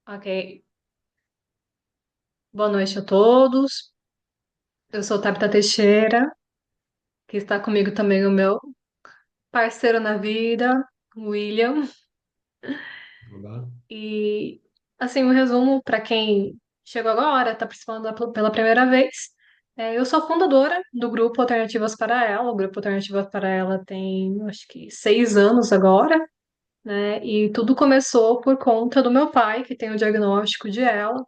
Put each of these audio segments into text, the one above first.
Ok. Boa noite a todos. Eu sou Tabita Teixeira, que está comigo também o meu parceiro na vida, William. Olá. E, assim, um resumo para quem chegou agora, está participando pela primeira vez. Eu sou fundadora do Grupo Alternativas para Ela. O Grupo Alternativas para Ela tem, acho que, 6 anos agora, né? E tudo começou por conta do meu pai, que tem o diagnóstico de ela,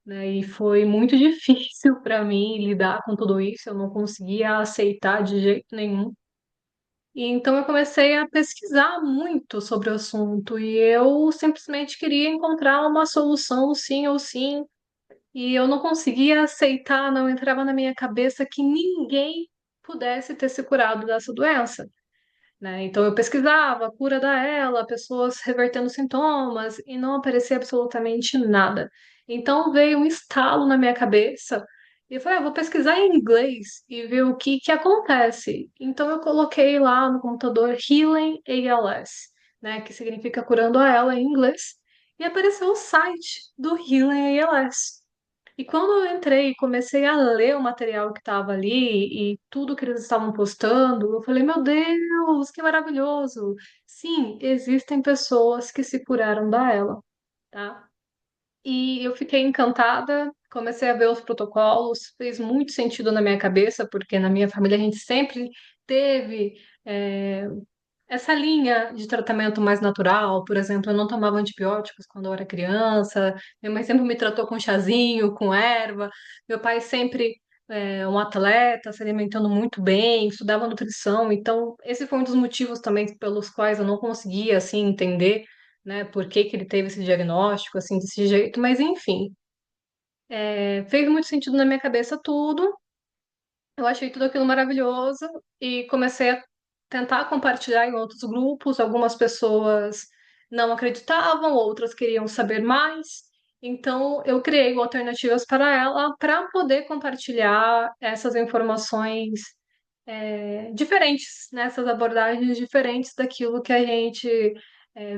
né? E foi muito difícil para mim lidar com tudo isso, eu não conseguia aceitar de jeito nenhum. E então eu comecei a pesquisar muito sobre o assunto e eu simplesmente queria encontrar uma solução, sim ou sim, e eu não conseguia aceitar, não entrava na minha cabeça que ninguém pudesse ter se curado dessa doença, né? Então eu pesquisava a cura da ela, pessoas revertendo sintomas e não aparecia absolutamente nada. Então veio um estalo na minha cabeça e eu falei, vou pesquisar em inglês e ver o que que acontece. Então eu coloquei lá no computador Healing ALS, né, que significa curando a ela em inglês, e apareceu o site do Healing ALS. E quando eu entrei e comecei a ler o material que estava ali e tudo que eles estavam postando, eu falei, meu Deus, que maravilhoso! Sim, existem pessoas que se curaram da ela, tá? E eu fiquei encantada, comecei a ver os protocolos, fez muito sentido na minha cabeça, porque na minha família a gente sempre teve essa linha de tratamento mais natural. Por exemplo, eu não tomava antibióticos quando eu era criança, minha mãe sempre me tratou com chazinho, com erva, meu pai sempre um atleta, se alimentando muito bem, estudava nutrição, então esse foi um dos motivos também pelos quais eu não conseguia, assim, entender, né, por que que ele teve esse diagnóstico, assim, desse jeito, mas enfim, fez muito sentido na minha cabeça tudo, eu achei tudo aquilo maravilhoso e comecei a tentar compartilhar em outros grupos. Algumas pessoas não acreditavam, outras queriam saber mais. Então, eu criei o Alternativas para ela para poder compartilhar essas informações diferentes, né? Essas abordagens diferentes daquilo que a gente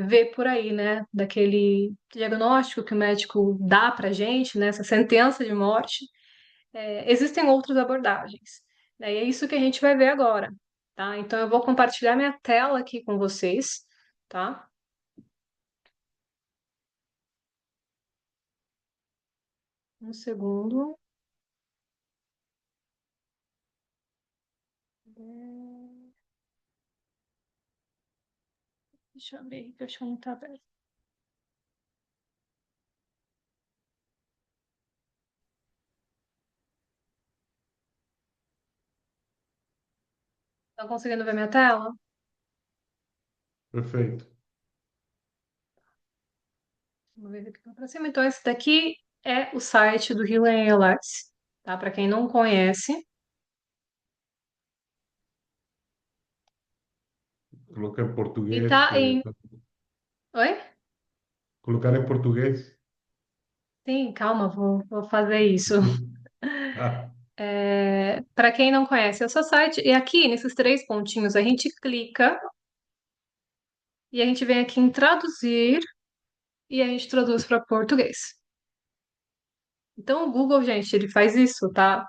vê por aí, né? Daquele diagnóstico que o médico dá para gente, né? Essa sentença de morte. Existem outras abordagens, né? E é isso que a gente vai ver agora, tá? Então eu vou compartilhar minha tela aqui com vocês, tá? Um segundo. Deixa eu abrir, que eu acho que não tá aberto. Tá conseguindo ver minha tela? Perfeito. Vamos ver aqui para cima. Então esse daqui é o site do Healing ALS, tá? Para quem não conhece. Colocar em E português. tá em... Oi? Colocar em português. Sim, calma, vou fazer isso. Uhum. Ah, Para quem não conhece, é o seu site. E aqui, nesses três pontinhos, a gente clica e a gente vem aqui em traduzir e a gente traduz para português. Então, o Google, gente, ele faz isso, tá?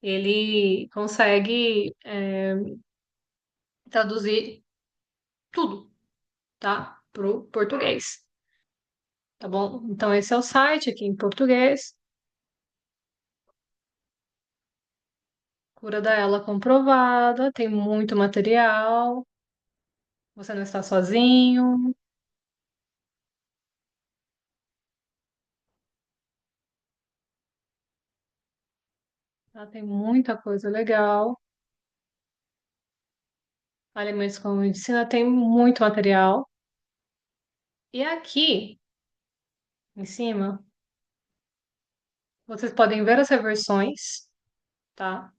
Ele consegue traduzir tudo, tá? Pro português, tá bom? Então, esse é o site aqui em português. Cura da ela comprovada, tem muito material. Você não está sozinho. Tá? Tem muita coisa legal. Alimentos com medicina tem muito material. E aqui em cima, vocês podem ver as reversões, tá?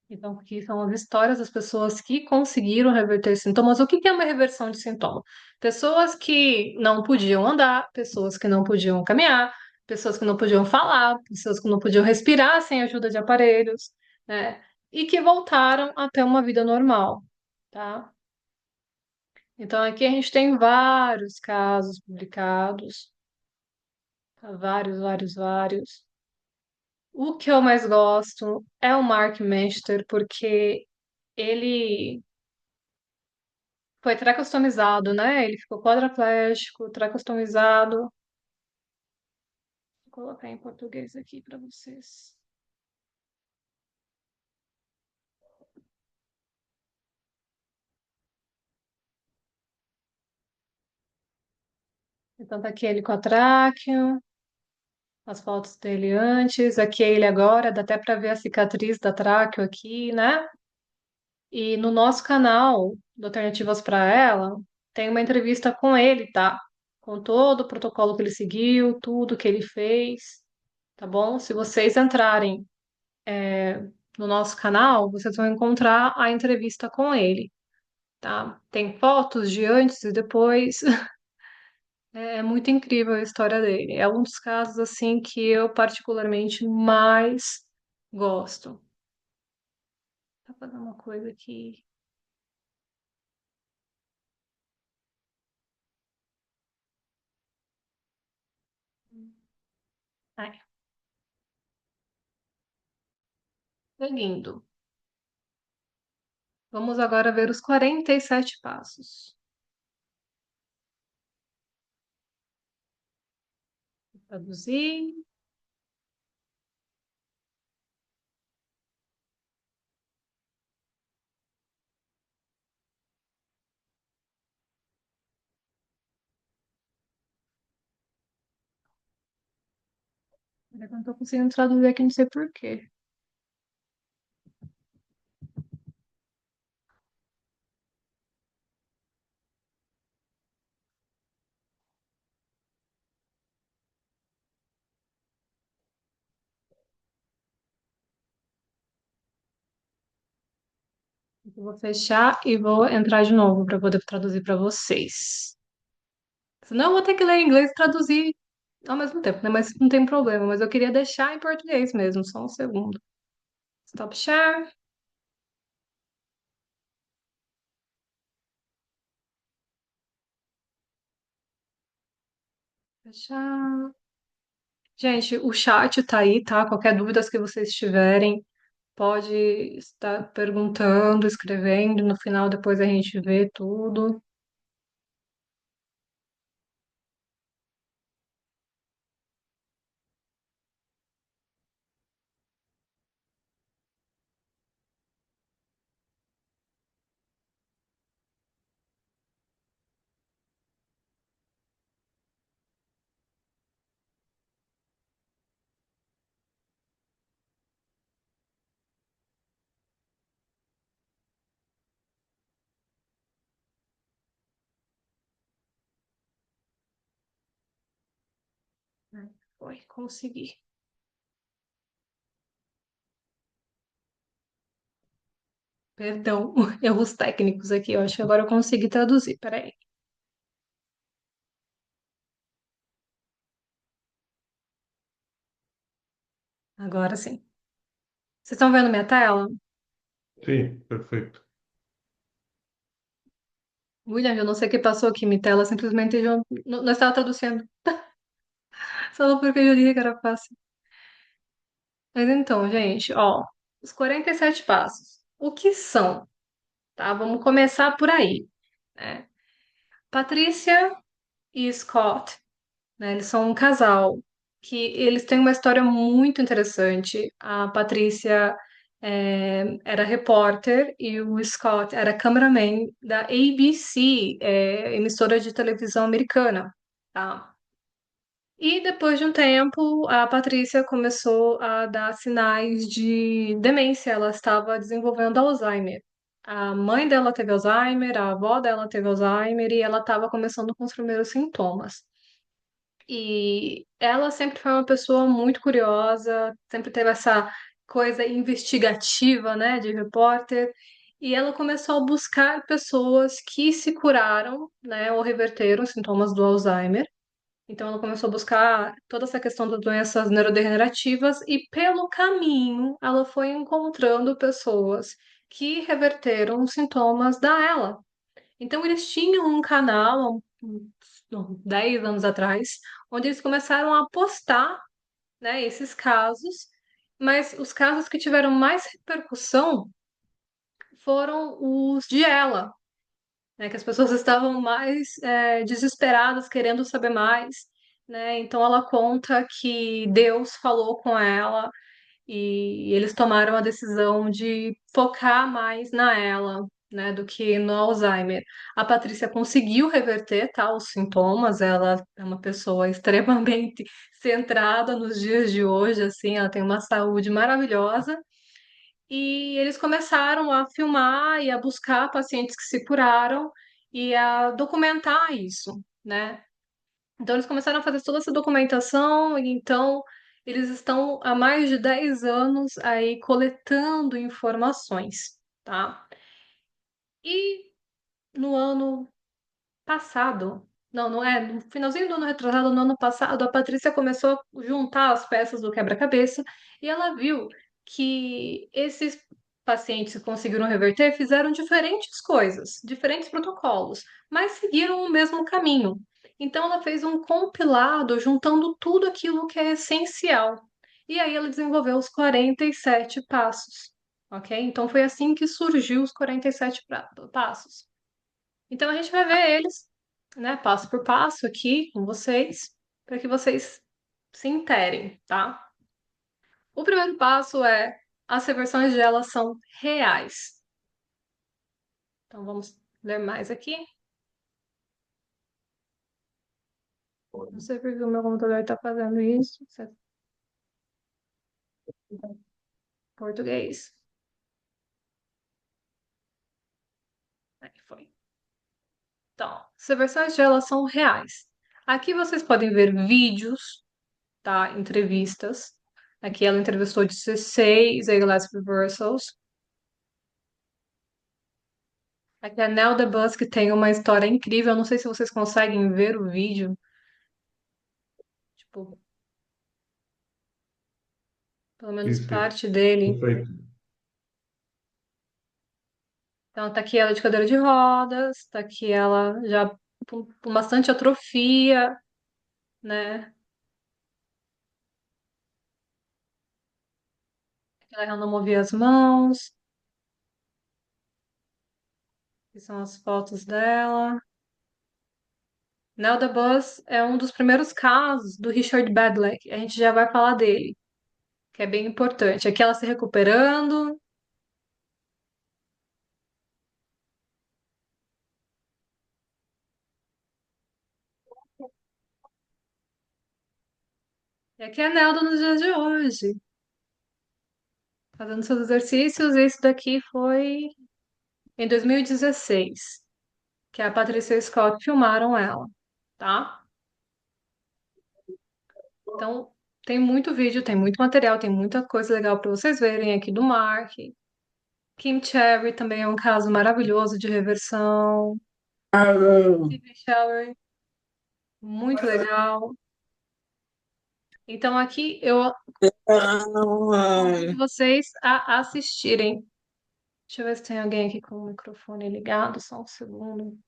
Então, aqui são as histórias das pessoas que conseguiram reverter sintomas. O que que é uma reversão de sintoma? Pessoas que não podiam andar, pessoas que não podiam caminhar, pessoas que não podiam falar, pessoas que não podiam respirar sem ajuda de aparelhos, né? E que voltaram a ter uma vida normal, tá? Então aqui a gente tem vários casos publicados, tá? Vários, vários, vários. O que eu mais gosto é o Mark Manchester, porque ele foi tracostomizado, né? Ele ficou quadraplégico, tracostomizado. Vou colocar em português aqui para vocês. Então tá aqui ele com a tráqueo, as fotos dele antes, aqui é ele agora, dá até para ver a cicatriz da tráqueo aqui, né? E no nosso canal do Alternativas para Ela, tem uma entrevista com ele, tá? Com todo o protocolo que ele seguiu, tudo que ele fez, tá bom? Se vocês entrarem no nosso canal, vocês vão encontrar a entrevista com ele, tá? Tem fotos de antes e depois. É muito incrível a história dele. É um dos casos assim que eu particularmente mais gosto. Vou fazer uma coisa aqui. Ai, é lindo. Vamos agora ver os 47 passos. Traduzir. Eu não tô conseguindo traduzir aqui, não sei por quê. Eu vou fechar e vou entrar de novo para poder traduzir para vocês. Senão eu vou ter que ler em inglês e traduzir ao mesmo tempo, né? Mas não tem problema. Mas eu queria deixar em português mesmo, só um segundo. Stop share. Fechar. Gente, o chat tá aí, tá? Qualquer dúvidas que vocês tiverem, pode estar perguntando, escrevendo. No final, depois a gente vê tudo. Ai, foi, consegui. Perdão, erros técnicos aqui. Eu acho que agora eu consegui traduzir. Peraí. Agora sim. Vocês estão vendo minha tela? Sim, perfeito. William, eu não sei o que passou aqui. Minha tela simplesmente já... não estava traduzindo. Só porque eu li que era fácil. Mas então, gente, ó. Os 47 passos. O que são? Tá? Vamos começar por aí, né? Patrícia e Scott, né? Eles são um casal que eles têm uma história muito interessante. A Patrícia era repórter e o Scott era cameraman da ABC, emissora de televisão americana, tá? E depois de um tempo, a Patrícia começou a dar sinais de demência. Ela estava desenvolvendo Alzheimer. A mãe dela teve Alzheimer, a avó dela teve Alzheimer e ela estava começando com os primeiros sintomas. E ela sempre foi uma pessoa muito curiosa, sempre teve essa coisa investigativa, né, de repórter. E ela começou a buscar pessoas que se curaram, né, ou reverteram os sintomas do Alzheimer. Então, ela começou a buscar toda essa questão das doenças neurodegenerativas e, pelo caminho, ela foi encontrando pessoas que reverteram os sintomas da ela. Então, eles tinham um canal, há não, 10 anos atrás, onde eles começaram a postar, né, esses casos, mas os casos que tiveram mais repercussão foram os de ela, né, que as pessoas estavam mais desesperadas, querendo saber mais, né? Então ela conta que Deus falou com ela e eles tomaram a decisão de focar mais na ela, né, do que no Alzheimer. A Patrícia conseguiu reverter, tá, os sintomas. Ela é uma pessoa extremamente centrada nos dias de hoje, assim, ela tem uma saúde maravilhosa. E eles começaram a filmar e a buscar pacientes que se curaram e a documentar isso, né? Então eles começaram a fazer toda essa documentação e então eles estão há mais de 10 anos aí coletando informações, tá? E no ano passado, não, não é, no finalzinho do ano retrasado, no ano passado, a Patrícia começou a juntar as peças do quebra-cabeça e ela viu que esses pacientes que conseguiram reverter fizeram diferentes coisas, diferentes protocolos, mas seguiram o mesmo caminho. Então ela fez um compilado juntando tudo aquilo que é essencial. E aí ela desenvolveu os 47 passos, ok? Então foi assim que surgiu os 47 passos. Então a gente vai ver eles, né, passo por passo aqui com vocês, para que vocês se interem, tá? O primeiro passo é as reversões de elas são reais. Então vamos ler mais aqui. Não sei porque o meu computador está fazendo isso. Português. Aí foi. Então, as reversões de elas são reais. Aqui vocês podem ver vídeos, tá? Entrevistas. Aqui ela entrevistou 16 ALS reversals. Aqui a Nelda Bus, que tem uma história incrível. Eu não sei se vocês conseguem ver o vídeo, tipo, pelo menos Sim, sim. parte dele. Perfeito. Então, tá aqui ela de cadeira de rodas, tá aqui ela já com bastante atrofia, né? Ela não movia as mãos, que são as fotos dela. Nelda Bus é um dos primeiros casos do Richard Badlack. A gente já vai falar dele, que é bem importante. Aqui ela se recuperando, e aqui é a Nelda nos dias de hoje, fazendo seus exercícios. Esse daqui foi em 2016, que a Patrícia e o Scott filmaram ela, tá? Então, tem muito vídeo, tem muito material, tem muita coisa legal para vocês verem aqui do Mark. Kim Cherry também é um caso maravilhoso de reversão. Stephen Shower, muito legal. Então, aqui eu convido vocês a assistirem. Deixa eu ver se tem alguém aqui com o microfone ligado, só um segundo.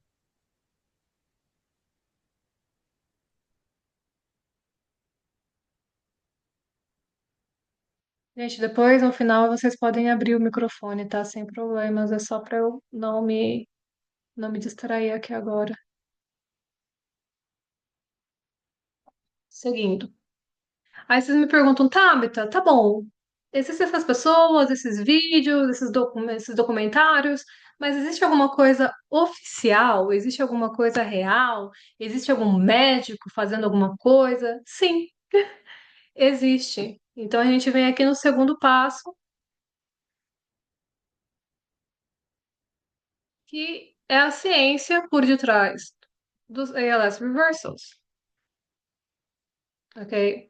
Gente, depois, no final, vocês podem abrir o microfone, tá? Sem problemas. É só para eu não me distrair aqui agora. Seguindo. Aí vocês me perguntam, Tabita, tá bom. Existem essas pessoas, esses vídeos, esses documentários, mas existe alguma coisa oficial? Existe alguma coisa real? Existe algum médico fazendo alguma coisa? Sim, existe. Então a gente vem aqui no segundo passo, que é a ciência por detrás dos ALS reversals, ok?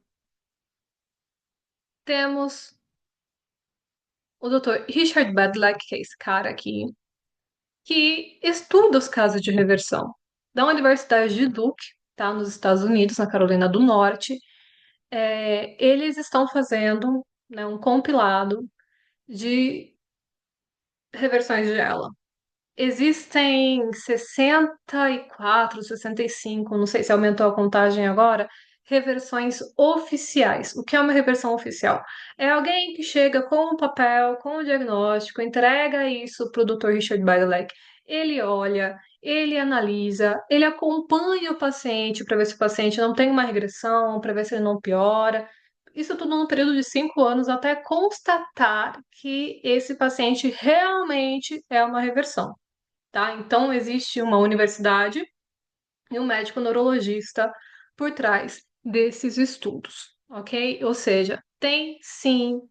Temos o Dr. Richard Badlack, que é esse cara aqui, que estuda os casos de reversão da Universidade de Duke, tá, nos Estados Unidos, na Carolina do Norte. Eles estão fazendo, um compilado de reversões de ela. existem 64, 65, não sei se aumentou a contagem agora, reversões oficiais. O que é uma reversão oficial? É alguém que chega com um papel, com o diagnóstico, entrega isso para o Dr. Richard Badalek. Ele olha, ele analisa, ele acompanha o paciente para ver se o paciente não tem uma regressão, para ver se ele não piora. Isso tudo num período de 5 anos até constatar que esse paciente realmente é uma reversão, tá? Então, existe uma universidade e um médico neurologista por trás desses estudos, ok? Ou seja, tem sim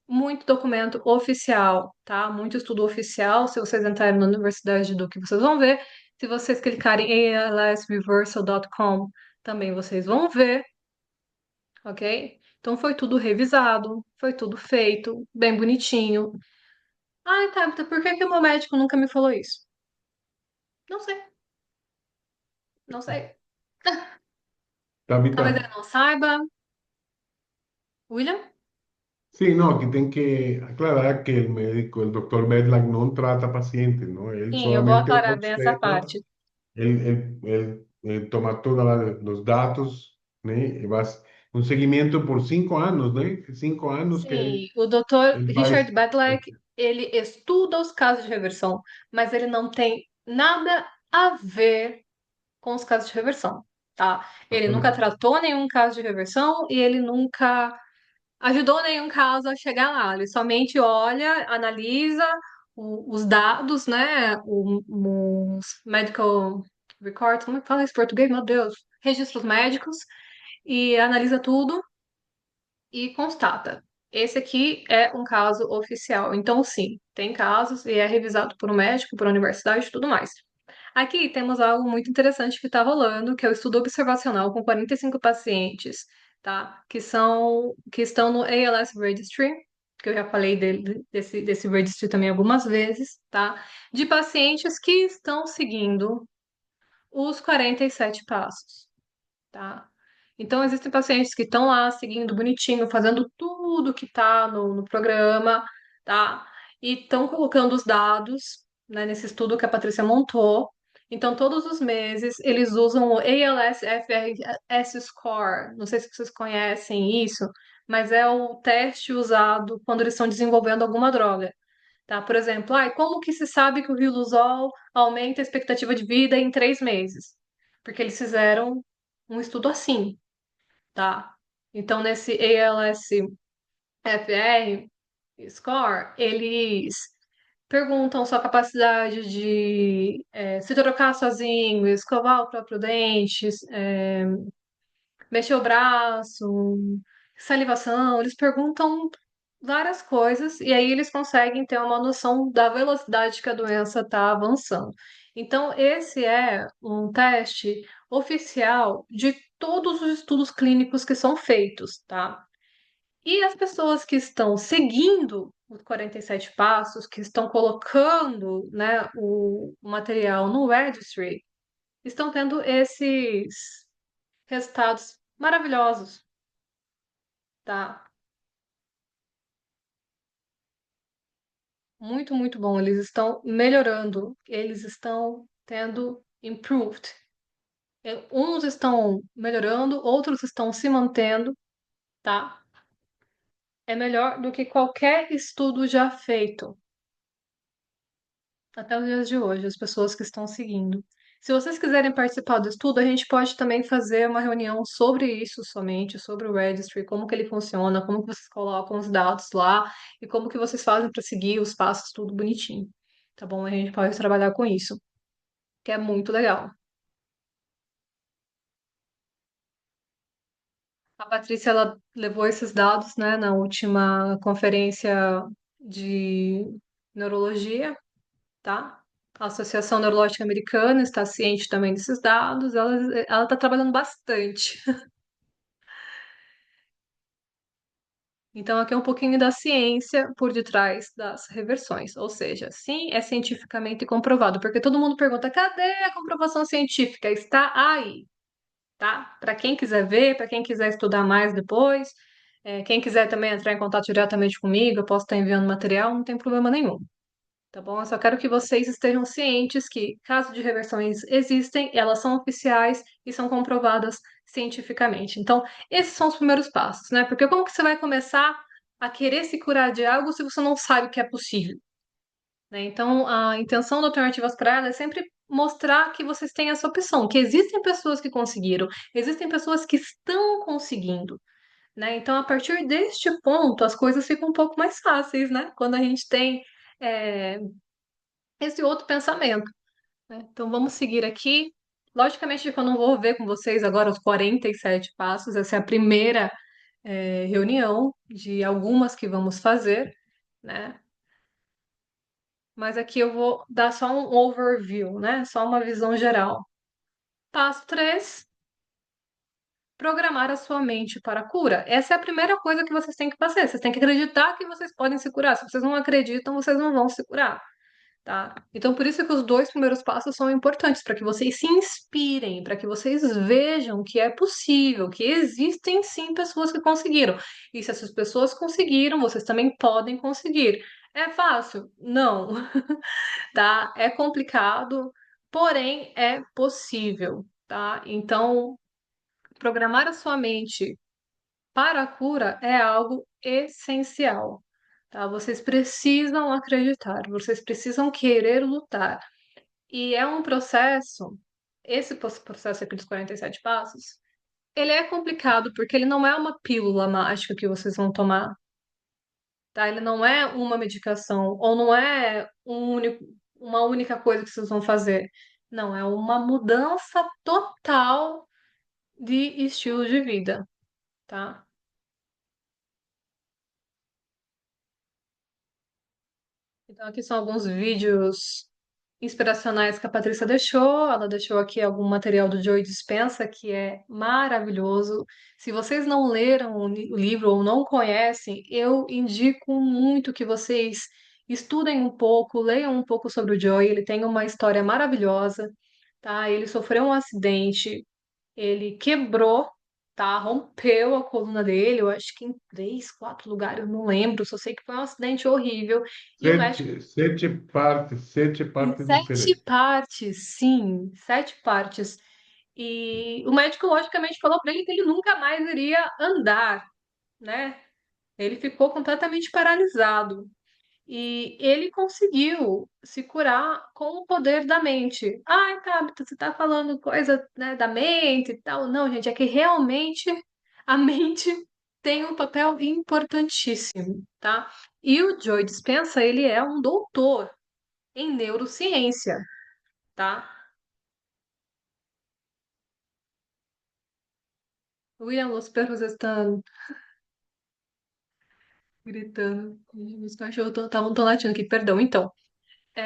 muito documento oficial, tá? Muito estudo oficial. Se vocês entrarem na Universidade do que vocês vão ver. Se vocês clicarem em alsreversal.com, também vocês vão ver, ok? Então foi tudo revisado, foi tudo feito, bem bonitinho. Ai, tá, então por que que o meu médico nunca me falou isso? Não sei, não sei. La Talvez mitad. ele não saiba. William? Sí, no, aquí tengo que aclarar que el médico, el doctor Medlack, no trata pacientes, ¿no? Él Sim, eu vou solamente aclarar bem essa observa, parte. él toma todos los datos, ¿no? Y un seguimiento por 5 años, ¿no? 5 años Sim, o Dr. él va. Richard Badlack, ele estuda os casos de reversão, mas ele não tem nada a ver com os casos de reversão, tá? Ele nunca tratou nenhum caso de reversão e ele nunca ajudou nenhum caso a chegar lá. Ele somente olha, analisa os dados, né? Os medical records, como é que fala isso em português? Meu Deus. Registros médicos e analisa tudo e constata. Esse aqui é um caso oficial. Então, sim, tem casos e é revisado por um médico, por uma universidade e tudo mais. Aqui temos algo muito interessante que está rolando, que é o estudo observacional com 45 pacientes, tá? Que estão no ALS Registry, que eu já falei desse registry também algumas vezes, tá? De pacientes que estão seguindo os 47 passos, tá? Então, existem pacientes que estão lá seguindo bonitinho, fazendo tudo que está no programa, tá? E estão colocando os dados, né, nesse estudo que a Patrícia montou. Então, todos os meses, eles usam o ALS-FRS Score. Não sei se vocês conhecem isso, mas é o teste usado quando eles estão desenvolvendo alguma droga. Tá? Por exemplo, como que se sabe que o Riluzol aumenta a expectativa de vida em 3 meses? Porque eles fizeram um estudo assim, tá? Então, nesse ALS-FR Score, eles perguntam sua capacidade de se trocar sozinho, escovar o próprio dente, mexer o braço, salivação, eles perguntam várias coisas e aí eles conseguem ter uma noção da velocidade que a doença está avançando. Então, esse é um teste oficial de todos os estudos clínicos que são feitos, tá? E as pessoas que estão seguindo os 47 passos, que estão colocando, né, o material no registry, estão tendo esses resultados maravilhosos, tá? Muito, muito bom. Eles estão melhorando, eles estão tendo improved. Uns estão melhorando, outros estão se mantendo, tá? É melhor do que qualquer estudo já feito até os dias de hoje, as pessoas que estão seguindo. Se vocês quiserem participar do estudo, a gente pode também fazer uma reunião sobre isso somente, sobre o registry, como que ele funciona, como que vocês colocam os dados lá e como que vocês fazem para seguir os passos tudo bonitinho. Tá bom? A gente pode trabalhar com isso, que é muito legal. A Patrícia, ela levou esses dados, né, na última conferência de neurologia, tá? A Associação Neurológica Americana está ciente também desses dados, ela está trabalhando bastante. Então, aqui é um pouquinho da ciência por detrás das reversões. Ou seja, sim, é cientificamente comprovado, porque todo mundo pergunta: cadê a comprovação científica? Está aí, tá? Para quem quiser ver, para quem quiser estudar mais depois, quem quiser também entrar em contato diretamente comigo, eu posso estar enviando material, não tem problema nenhum, tá bom? Eu só quero que vocês estejam cientes que casos de reversões existem, elas são oficiais e são comprovadas cientificamente. Então, esses são os primeiros passos, né? Porque como que você vai começar a querer se curar de algo se você não sabe que é possível, né? Então, a intenção do Alternativas para Ela é sempre mostrar que vocês têm essa opção, que existem pessoas que conseguiram, existem pessoas que estão conseguindo, né? Então, a partir deste ponto, as coisas ficam um pouco mais fáceis, né? Quando a gente tem é, esse outro pensamento, né? Então, vamos seguir aqui. Logicamente que eu não vou ver com vocês agora os 47 passos, essa é a primeira reunião de algumas que vamos fazer, né? Mas aqui eu vou dar só um overview, né? Só uma visão geral. Passo 3: programar a sua mente para a cura. Essa é a primeira coisa que vocês têm que fazer. Vocês têm que acreditar que vocês podem se curar. Se vocês não acreditam, vocês não vão se curar, tá? Então, por isso que os dois primeiros passos são importantes, para que vocês se inspirem, para que vocês vejam que é possível, que existem sim pessoas que conseguiram. E se essas pessoas conseguiram, vocês também podem conseguir. É fácil? Não, tá? É complicado, porém é possível, tá? Então, programar a sua mente para a cura é algo essencial, tá? Vocês precisam acreditar, vocês precisam querer lutar. E é um processo, esse processo aqui dos 47 passos, ele é complicado porque ele não é uma pílula mágica que vocês vão tomar, tá? Ele não é uma medicação ou não é uma única coisa que vocês vão fazer. Não, é uma mudança total de estilo de vida, tá? Então, aqui são alguns vídeos inspiracionais que a Patrícia deixou. Ela deixou aqui algum material do Joe Dispenza, que é maravilhoso. Se vocês não leram o livro ou não conhecem, eu indico muito que vocês estudem um pouco, leiam um pouco sobre o Joe. Ele tem uma história maravilhosa, tá? Ele sofreu um acidente, ele quebrou, tá? Rompeu a coluna dele, eu acho que em 3, 4 lugares, eu não lembro, só sei que foi um acidente horrível. E o médico, Sete em partes diferentes.7 partes, sim, 7 partes. E o médico, logicamente, falou para ele que ele nunca mais iria andar, né? Ele ficou completamente paralisado. E ele conseguiu se curar com o poder da mente. Ai, Tabita, você tá falando coisa, né, da mente e tal. Não, gente, é que realmente a mente tem um papel importantíssimo, tá? E o Joe Dispenza, ele é um doutor em neurociência, tá? William, os perros estão gritando. Os cachorros estavam tão latindo aqui, perdão. Então, a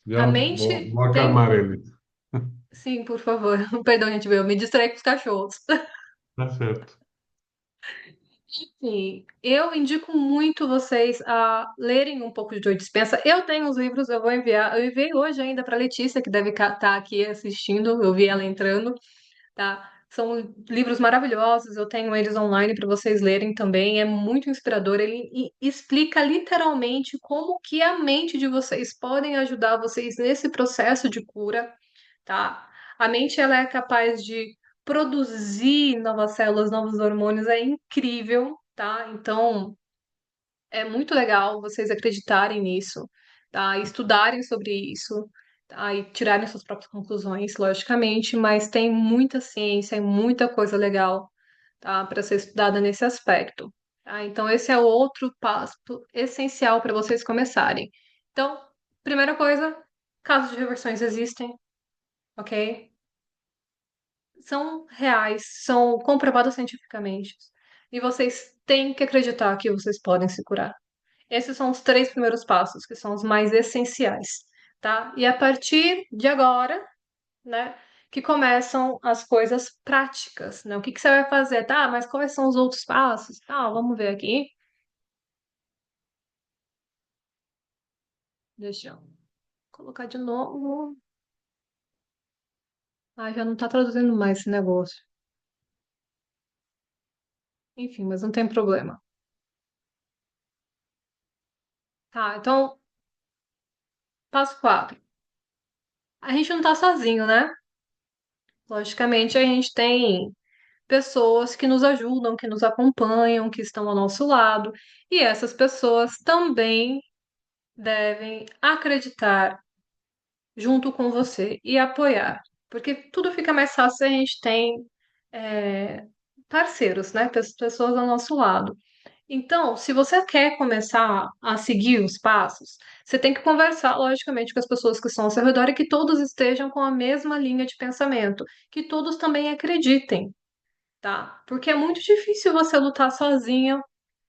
Já mente vou tem. acalmar eles. Sim, por favor. Perdão, gente, eu me distraí com os cachorros. Tá certo. Sim, eu indico muito vocês a lerem um pouco de Joe Dispenza. Eu tenho os livros, eu vou enviar. Eu enviei hoje ainda para Letícia, que deve estar aqui assistindo. Eu vi ela entrando, tá? São livros maravilhosos. Eu tenho eles online para vocês lerem também. É muito inspirador. Ele explica literalmente como que a mente de vocês podem ajudar vocês nesse processo de cura, tá? A mente ela é capaz de produzir novas células, novos hormônios, é incrível, tá? Então, é muito legal vocês acreditarem nisso, tá? Estudarem sobre isso, tá? E tirarem suas próprias conclusões, logicamente, mas tem muita ciência e muita coisa legal, tá? Para ser estudada nesse aspecto, tá? Então, esse é o outro passo essencial para vocês começarem. Então, primeira coisa, casos de reversões existem, ok? São reais, são comprovados cientificamente. E vocês têm que acreditar que vocês podem se curar. Esses são os 3 primeiros passos, que são os mais essenciais, tá? E a partir de agora, né, que começam as coisas práticas, né? O que que você vai fazer? Tá, mas quais são os outros passos? Tá, vamos ver aqui. Deixa eu colocar de novo. Ah, já não tá traduzindo mais esse negócio. Enfim, mas não tem problema. Tá, então Passo 4. A gente não tá sozinho, né? Logicamente, a gente tem pessoas que nos ajudam, que nos acompanham, que estão ao nosso lado, e essas pessoas também devem acreditar junto com você e apoiar, porque tudo fica mais fácil se a gente tem é, parceiros, né? Pessoas ao nosso lado. Então, se você quer começar a seguir os passos, você tem que conversar, logicamente, com as pessoas que estão ao seu redor e que todos estejam com a mesma linha de pensamento, que todos também acreditem, tá? Porque é muito difícil você lutar sozinha,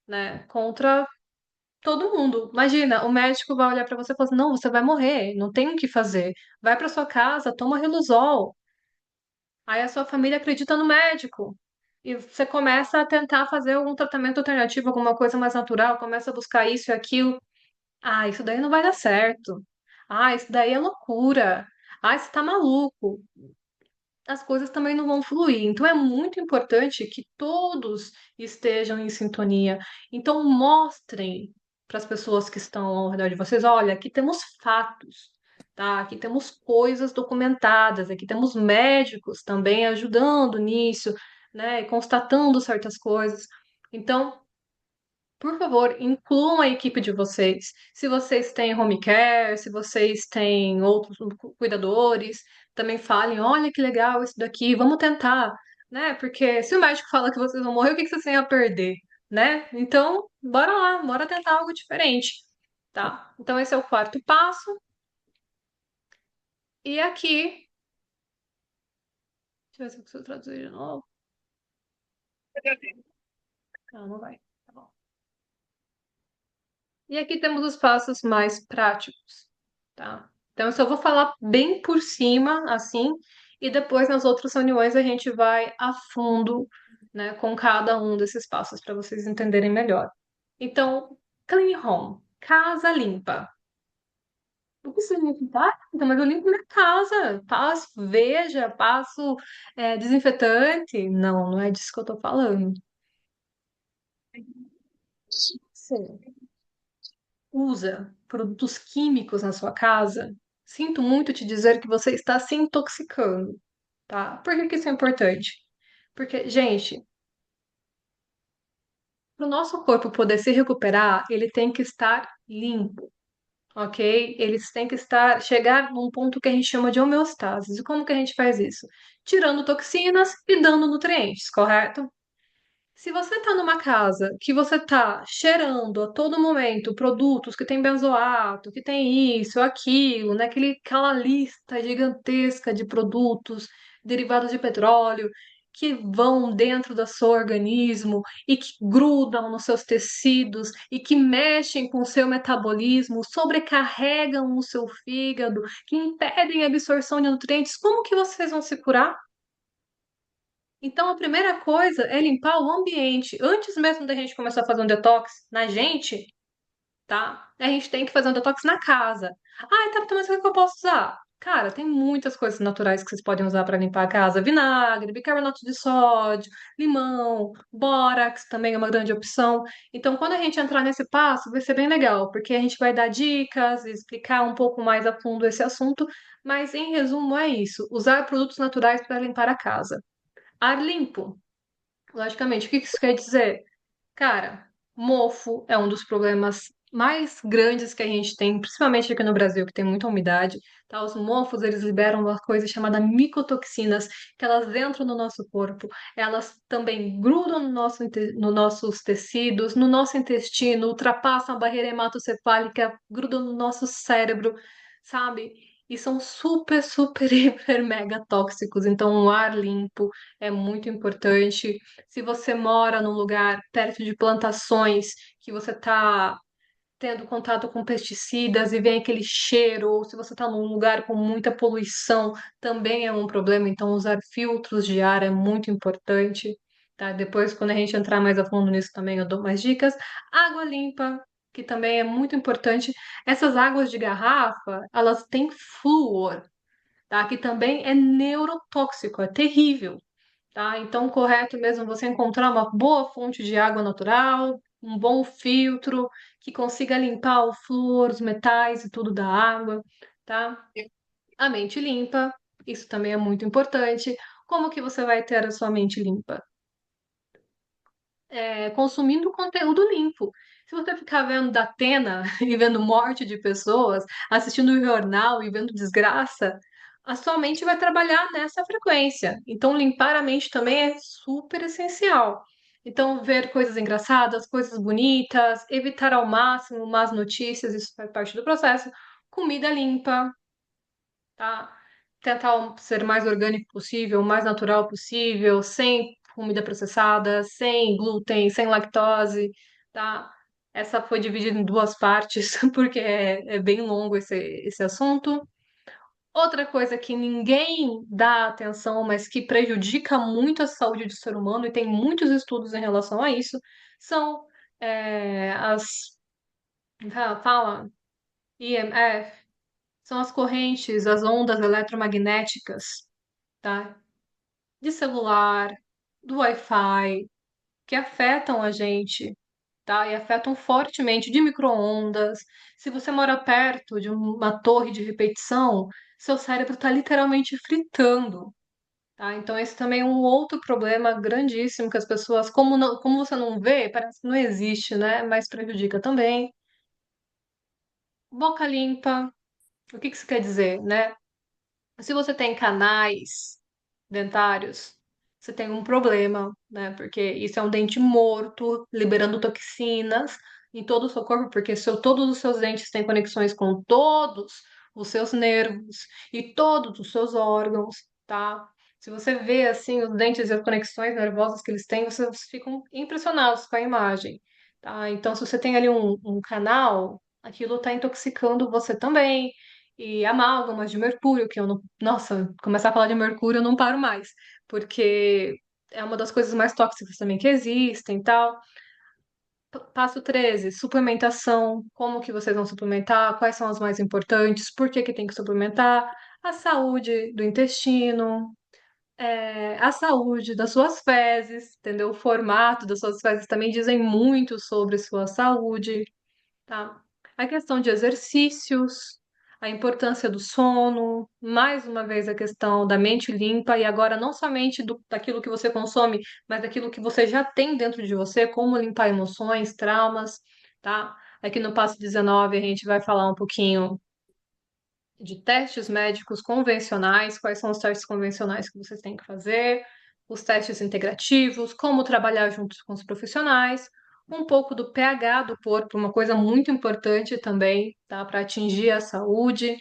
né, contra todo mundo. Imagina, o médico vai olhar pra você e falar assim: não, você vai morrer, não tem o que fazer. Vai pra sua casa, toma Riluzol. Aí a sua família acredita no médico. E você começa a tentar fazer algum tratamento alternativo, alguma coisa mais natural, começa a buscar isso e aquilo. Ah, isso daí não vai dar certo. Ah, isso daí é loucura. Ah, você tá maluco. As coisas também não vão fluir. Então é muito importante que todos estejam em sintonia. Então mostrem para as pessoas que estão ao redor de vocês, olha, aqui temos fatos, tá? Aqui temos coisas documentadas, aqui temos médicos também ajudando nisso, né? E constatando certas coisas. Então, por favor, incluam a equipe de vocês. Se vocês têm home care, se vocês têm outros cuidadores, também falem, olha que legal isso daqui, vamos tentar, né? Porque se o médico fala que vocês vão morrer, o que que vocês têm a perder, né? Então, bora lá, bora tentar algo diferente, tá? Então, esse é o quarto passo. E aqui, deixa eu ver se eu consigo traduzir de novo. Não, não vai. Tá bom. E aqui temos os passos mais práticos, tá? Então, eu só vou falar bem por cima, assim, e depois nas outras reuniões a gente vai a fundo, né, com cada um desses passos para vocês entenderem melhor. Então, clean home, casa limpa. O que significa? Ah, então, mas eu limpo minha casa, passo veja, passo desinfetante. Não, não é disso que eu tô falando. Sim. Usa produtos químicos na sua casa, sinto muito te dizer que você está se intoxicando, tá? Por que que isso é importante? Porque, gente, para o nosso corpo poder se recuperar, ele tem que estar limpo, ok? Eles têm que chegar num ponto que a gente chama de homeostase. E como que a gente faz isso? Tirando toxinas e dando nutrientes, correto? Se você está numa casa que você está cheirando a todo momento produtos que tem benzoato, que tem isso, aquilo, né? Aquela lista gigantesca de produtos derivados de petróleo que vão dentro do seu organismo e que grudam nos seus tecidos e que mexem com o seu metabolismo, sobrecarregam o seu fígado, que impedem a absorção de nutrientes, como que vocês vão se curar? Então, a primeira coisa é limpar o ambiente. Antes mesmo da gente começar a fazer um detox na gente, tá? A gente tem que fazer um detox na casa. Ah, tá, mas o que eu posso usar? Cara, tem muitas coisas naturais que vocês podem usar para limpar a casa: vinagre, bicarbonato de sódio, limão, bórax também é uma grande opção. Então, quando a gente entrar nesse passo, vai ser bem legal, porque a gente vai dar dicas, explicar um pouco mais a fundo esse assunto, mas em resumo é isso: usar produtos naturais para limpar a casa. Ar limpo. Logicamente, o que isso quer dizer? Cara, mofo é um dos problemas mais grandes que a gente tem, principalmente aqui no Brasil, que tem muita umidade, tá? Os mofos, eles liberam uma coisa chamada micotoxinas, que elas entram no nosso corpo, elas também grudam nos nossos tecidos, no nosso intestino, ultrapassam a barreira hematocefálica, grudam no nosso cérebro, sabe? E são super, super, hiper, mega tóxicos. Então, o ar limpo é muito importante. Se você mora num lugar perto de plantações que você está tendo contato com pesticidas e vem aquele cheiro, ou se você está num lugar com muita poluição, também é um problema. Então, usar filtros de ar é muito importante, tá? Depois, quando a gente entrar mais a fundo nisso também, eu dou mais dicas. Água limpa, que também é muito importante. Essas águas de garrafa, elas têm flúor, tá? Que também é neurotóxico, é terrível, tá? Então, correto mesmo você encontrar uma boa fonte de água natural. um bom filtro que consiga limpar o flúor, os metais e tudo da água, tá? A mente limpa, isso também é muito importante. Como que você vai ter a sua mente limpa? Consumindo conteúdo limpo. Se você ficar vendo Datena e vendo morte de pessoas, assistindo o jornal e vendo desgraça, a sua mente vai trabalhar nessa frequência. Então, limpar a mente também é super essencial. Então, ver coisas engraçadas, coisas bonitas, evitar ao máximo más notícias, isso faz parte do processo. Comida limpa, tá? Tentar ser o mais orgânico possível, o mais natural possível, sem comida processada, sem glúten, sem lactose, tá? Essa foi dividida em duas partes, porque é bem longo esse assunto. Outra coisa que ninguém dá atenção, mas que prejudica muito a saúde do ser humano, e tem muitos estudos em relação a isso, são as. Fala, IMF, são as correntes, as ondas eletromagnéticas, tá? De celular, do Wi-Fi, que afetam a gente, tá? E afetam fortemente de micro-ondas. Se você mora perto de uma torre de repetição, seu cérebro está literalmente fritando, tá? Então esse também é um outro problema grandíssimo que as pessoas, como você não vê, parece que não existe, né? Mas prejudica também. Boca limpa, o que que isso quer dizer, né? Se você tem canais dentários, você tem um problema, né? Porque isso é um dente morto, liberando toxinas em todo o seu corpo, porque todos os seus dentes têm conexões com todos os seus nervos e todos os seus órgãos, tá? Se você vê assim os dentes e as conexões nervosas que eles têm, vocês ficam impressionados com a imagem, tá? Então, se você tem ali um canal, aquilo está intoxicando você também e amálgamas de mercúrio, que eu não. Nossa, começar a falar de mercúrio eu não paro mais, porque é uma das coisas mais tóxicas também que existem e tal. Passo 13, suplementação. Como que vocês vão suplementar? Quais são as mais importantes? Por que que tem que suplementar? A saúde do intestino, a saúde das suas fezes, entendeu? O formato das suas fezes também dizem muito sobre sua saúde, tá? A questão de exercícios, a importância do sono, mais uma vez a questão da mente limpa e agora não somente daquilo que você consome, mas daquilo que você já tem dentro de você, como limpar emoções, traumas, tá? Aqui no passo 19 a gente vai falar um pouquinho de testes médicos convencionais, quais são os testes convencionais que vocês têm que fazer, os testes integrativos, como trabalhar juntos com os profissionais, um pouco do pH do corpo, uma coisa muito importante também, tá, para atingir a saúde,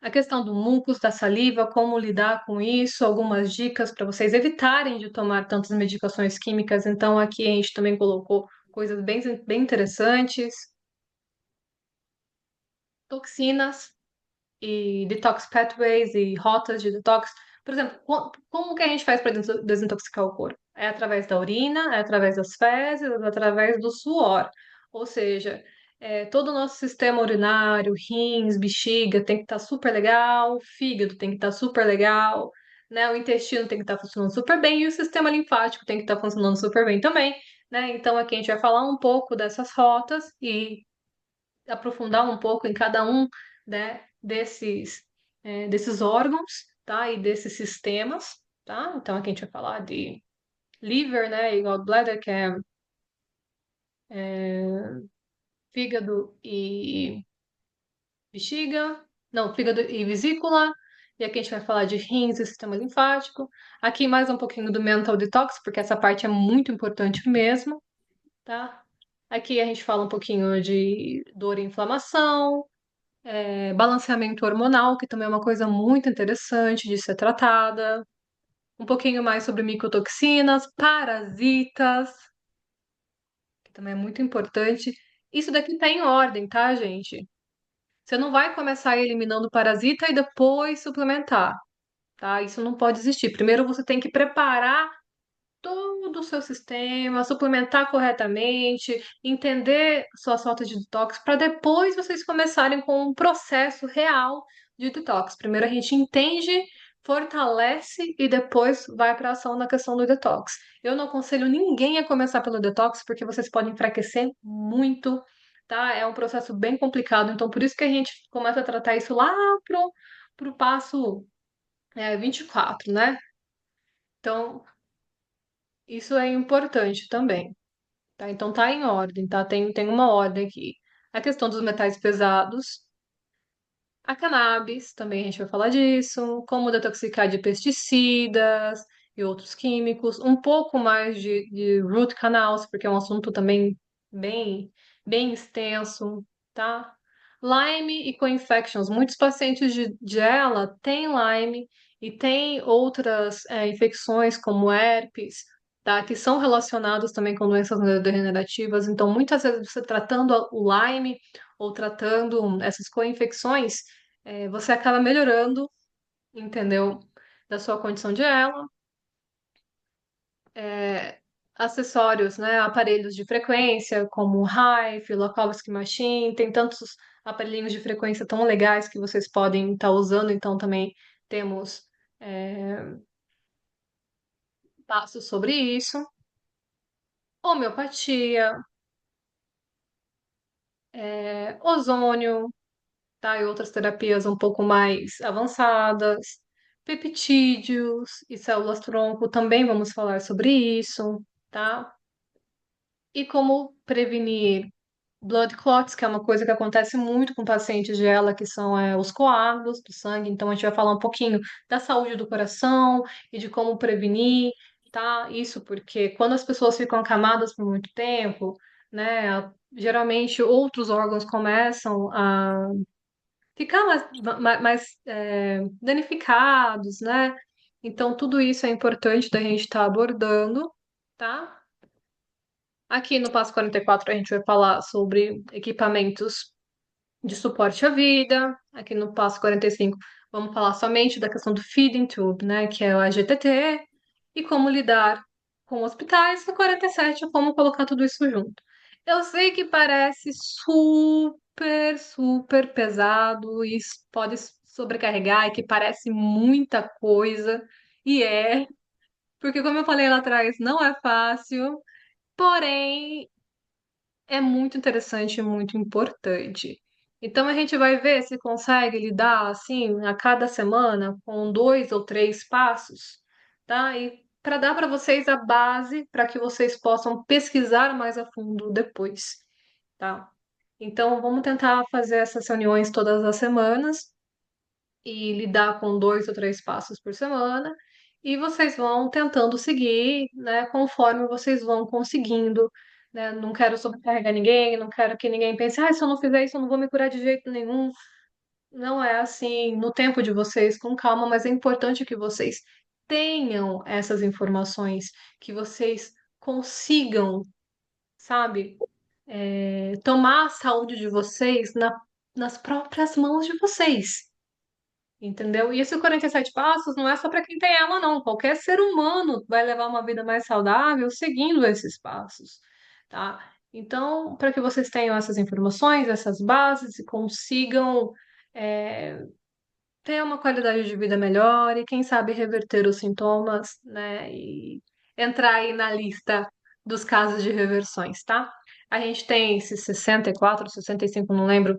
a questão do mucus, da saliva, como lidar com isso, algumas dicas para vocês evitarem de tomar tantas medicações químicas. Então, aqui a gente também colocou coisas bem interessantes, toxinas e detox pathways e rotas de detox. Por exemplo, como que a gente faz para desintoxicar o corpo? É através da urina, é através das fezes, é através do suor. Ou seja, todo o nosso sistema urinário, rins, bexiga tem que estar super legal, o fígado tem que estar super legal, né? O intestino tem que estar funcionando super bem e o sistema linfático tem que estar funcionando super bem também, né? Então aqui a gente vai falar um pouco dessas rotas e aprofundar um pouco em cada um, né, desses órgãos, tá? E desses sistemas, tá? Então aqui a gente vai falar de liver, né, e gallbladder, que é fígado e bexiga, não, fígado e vesícula, e aqui a gente vai falar de rins e sistema linfático. Aqui mais um pouquinho do mental detox, porque essa parte é muito importante mesmo, tá? Aqui a gente fala um pouquinho de dor e inflamação, balanceamento hormonal, que também é uma coisa muito interessante de ser tratada. Um pouquinho mais sobre micotoxinas, parasitas, que também é muito importante. Isso daqui tá em ordem, tá, gente? Você não vai começar eliminando parasita e depois suplementar, tá? Isso não pode existir. Primeiro você tem que preparar todo o seu sistema, suplementar corretamente, entender suas rotas de detox, para depois vocês começarem com um processo real de detox. Primeiro a gente entende, fortalece e depois vai para ação na questão do detox. Eu não aconselho ninguém a começar pelo detox, porque vocês podem enfraquecer muito, tá? É um processo bem complicado, então por isso que a gente começa a tratar isso lá pro passo 24, né? Então, isso é importante também, tá? Então tá em ordem, tá? Tem uma ordem aqui. A questão dos metais pesados, a cannabis, também a gente vai falar disso, como detoxicar de pesticidas e outros químicos, um pouco mais de root canals, porque é um assunto também bem, bem extenso, tá? Lyme e co-infections. Muitos pacientes de ELA têm Lyme e têm outras infecções como herpes, tá? Que são relacionadas também com doenças neurodegenerativas. Então, muitas vezes você tratando o Lyme ou tratando essas co-infecções, você acaba melhorando, entendeu? Da sua condição de ela. É, acessórios, né? Aparelhos de frequência, como o Hive, Lokovsky Machine, tem tantos aparelhinhos de frequência tão legais que vocês podem estar usando, então também temos é, passos sobre isso. Homeopatia, ozônio, tá? E outras terapias um pouco mais avançadas, peptídeos e células-tronco, também vamos falar sobre isso, tá? E como prevenir blood clots, que é uma coisa que acontece muito com pacientes de ELA, que são os coágulos do sangue. Então, a gente vai falar um pouquinho da saúde do coração e de como prevenir, tá? Isso porque quando as pessoas ficam acamadas por muito tempo, né, geralmente outros órgãos começam a ficar mais danificados, né? Então, tudo isso é importante da gente estar abordando, tá? Aqui no Passo 44 a gente vai falar sobre equipamentos de suporte à vida. Aqui no Passo 45 vamos falar somente da questão do feeding tube, né, que é o AGTT, e como lidar com hospitais. No 47 é como colocar tudo isso junto. Eu sei que parece super, super pesado e isso pode sobrecarregar e que parece muita coisa, e porque como eu falei lá atrás, não é fácil, porém é muito interessante e muito importante. Então a gente vai ver se consegue lidar assim a cada semana com 2 ou 3 passos, tá? E para dar para vocês a base para que vocês possam pesquisar mais a fundo depois, tá? Então vamos tentar fazer essas reuniões todas as semanas e lidar com 2 ou 3 passos por semana. E vocês vão tentando seguir, né, conforme vocês vão conseguindo, né? Não quero sobrecarregar ninguém, não quero que ninguém pense, ah, se eu não fizer isso, eu não vou me curar de jeito nenhum. Não é assim, no tempo de vocês, com calma, mas é importante que vocês tenham essas informações, que vocês consigam, sabe, tomar a saúde de vocês nas próprias mãos de vocês. Entendeu? E esses 47 passos não é só para quem tem ela, não. Qualquer ser humano vai levar uma vida mais saudável seguindo esses passos, tá? Então, para que vocês tenham essas informações, essas bases e consigam é, ter uma qualidade de vida melhor e, quem sabe, reverter os sintomas, né? E entrar aí na lista dos casos de reversões, tá? A gente tem esses 64, 65, não lembro,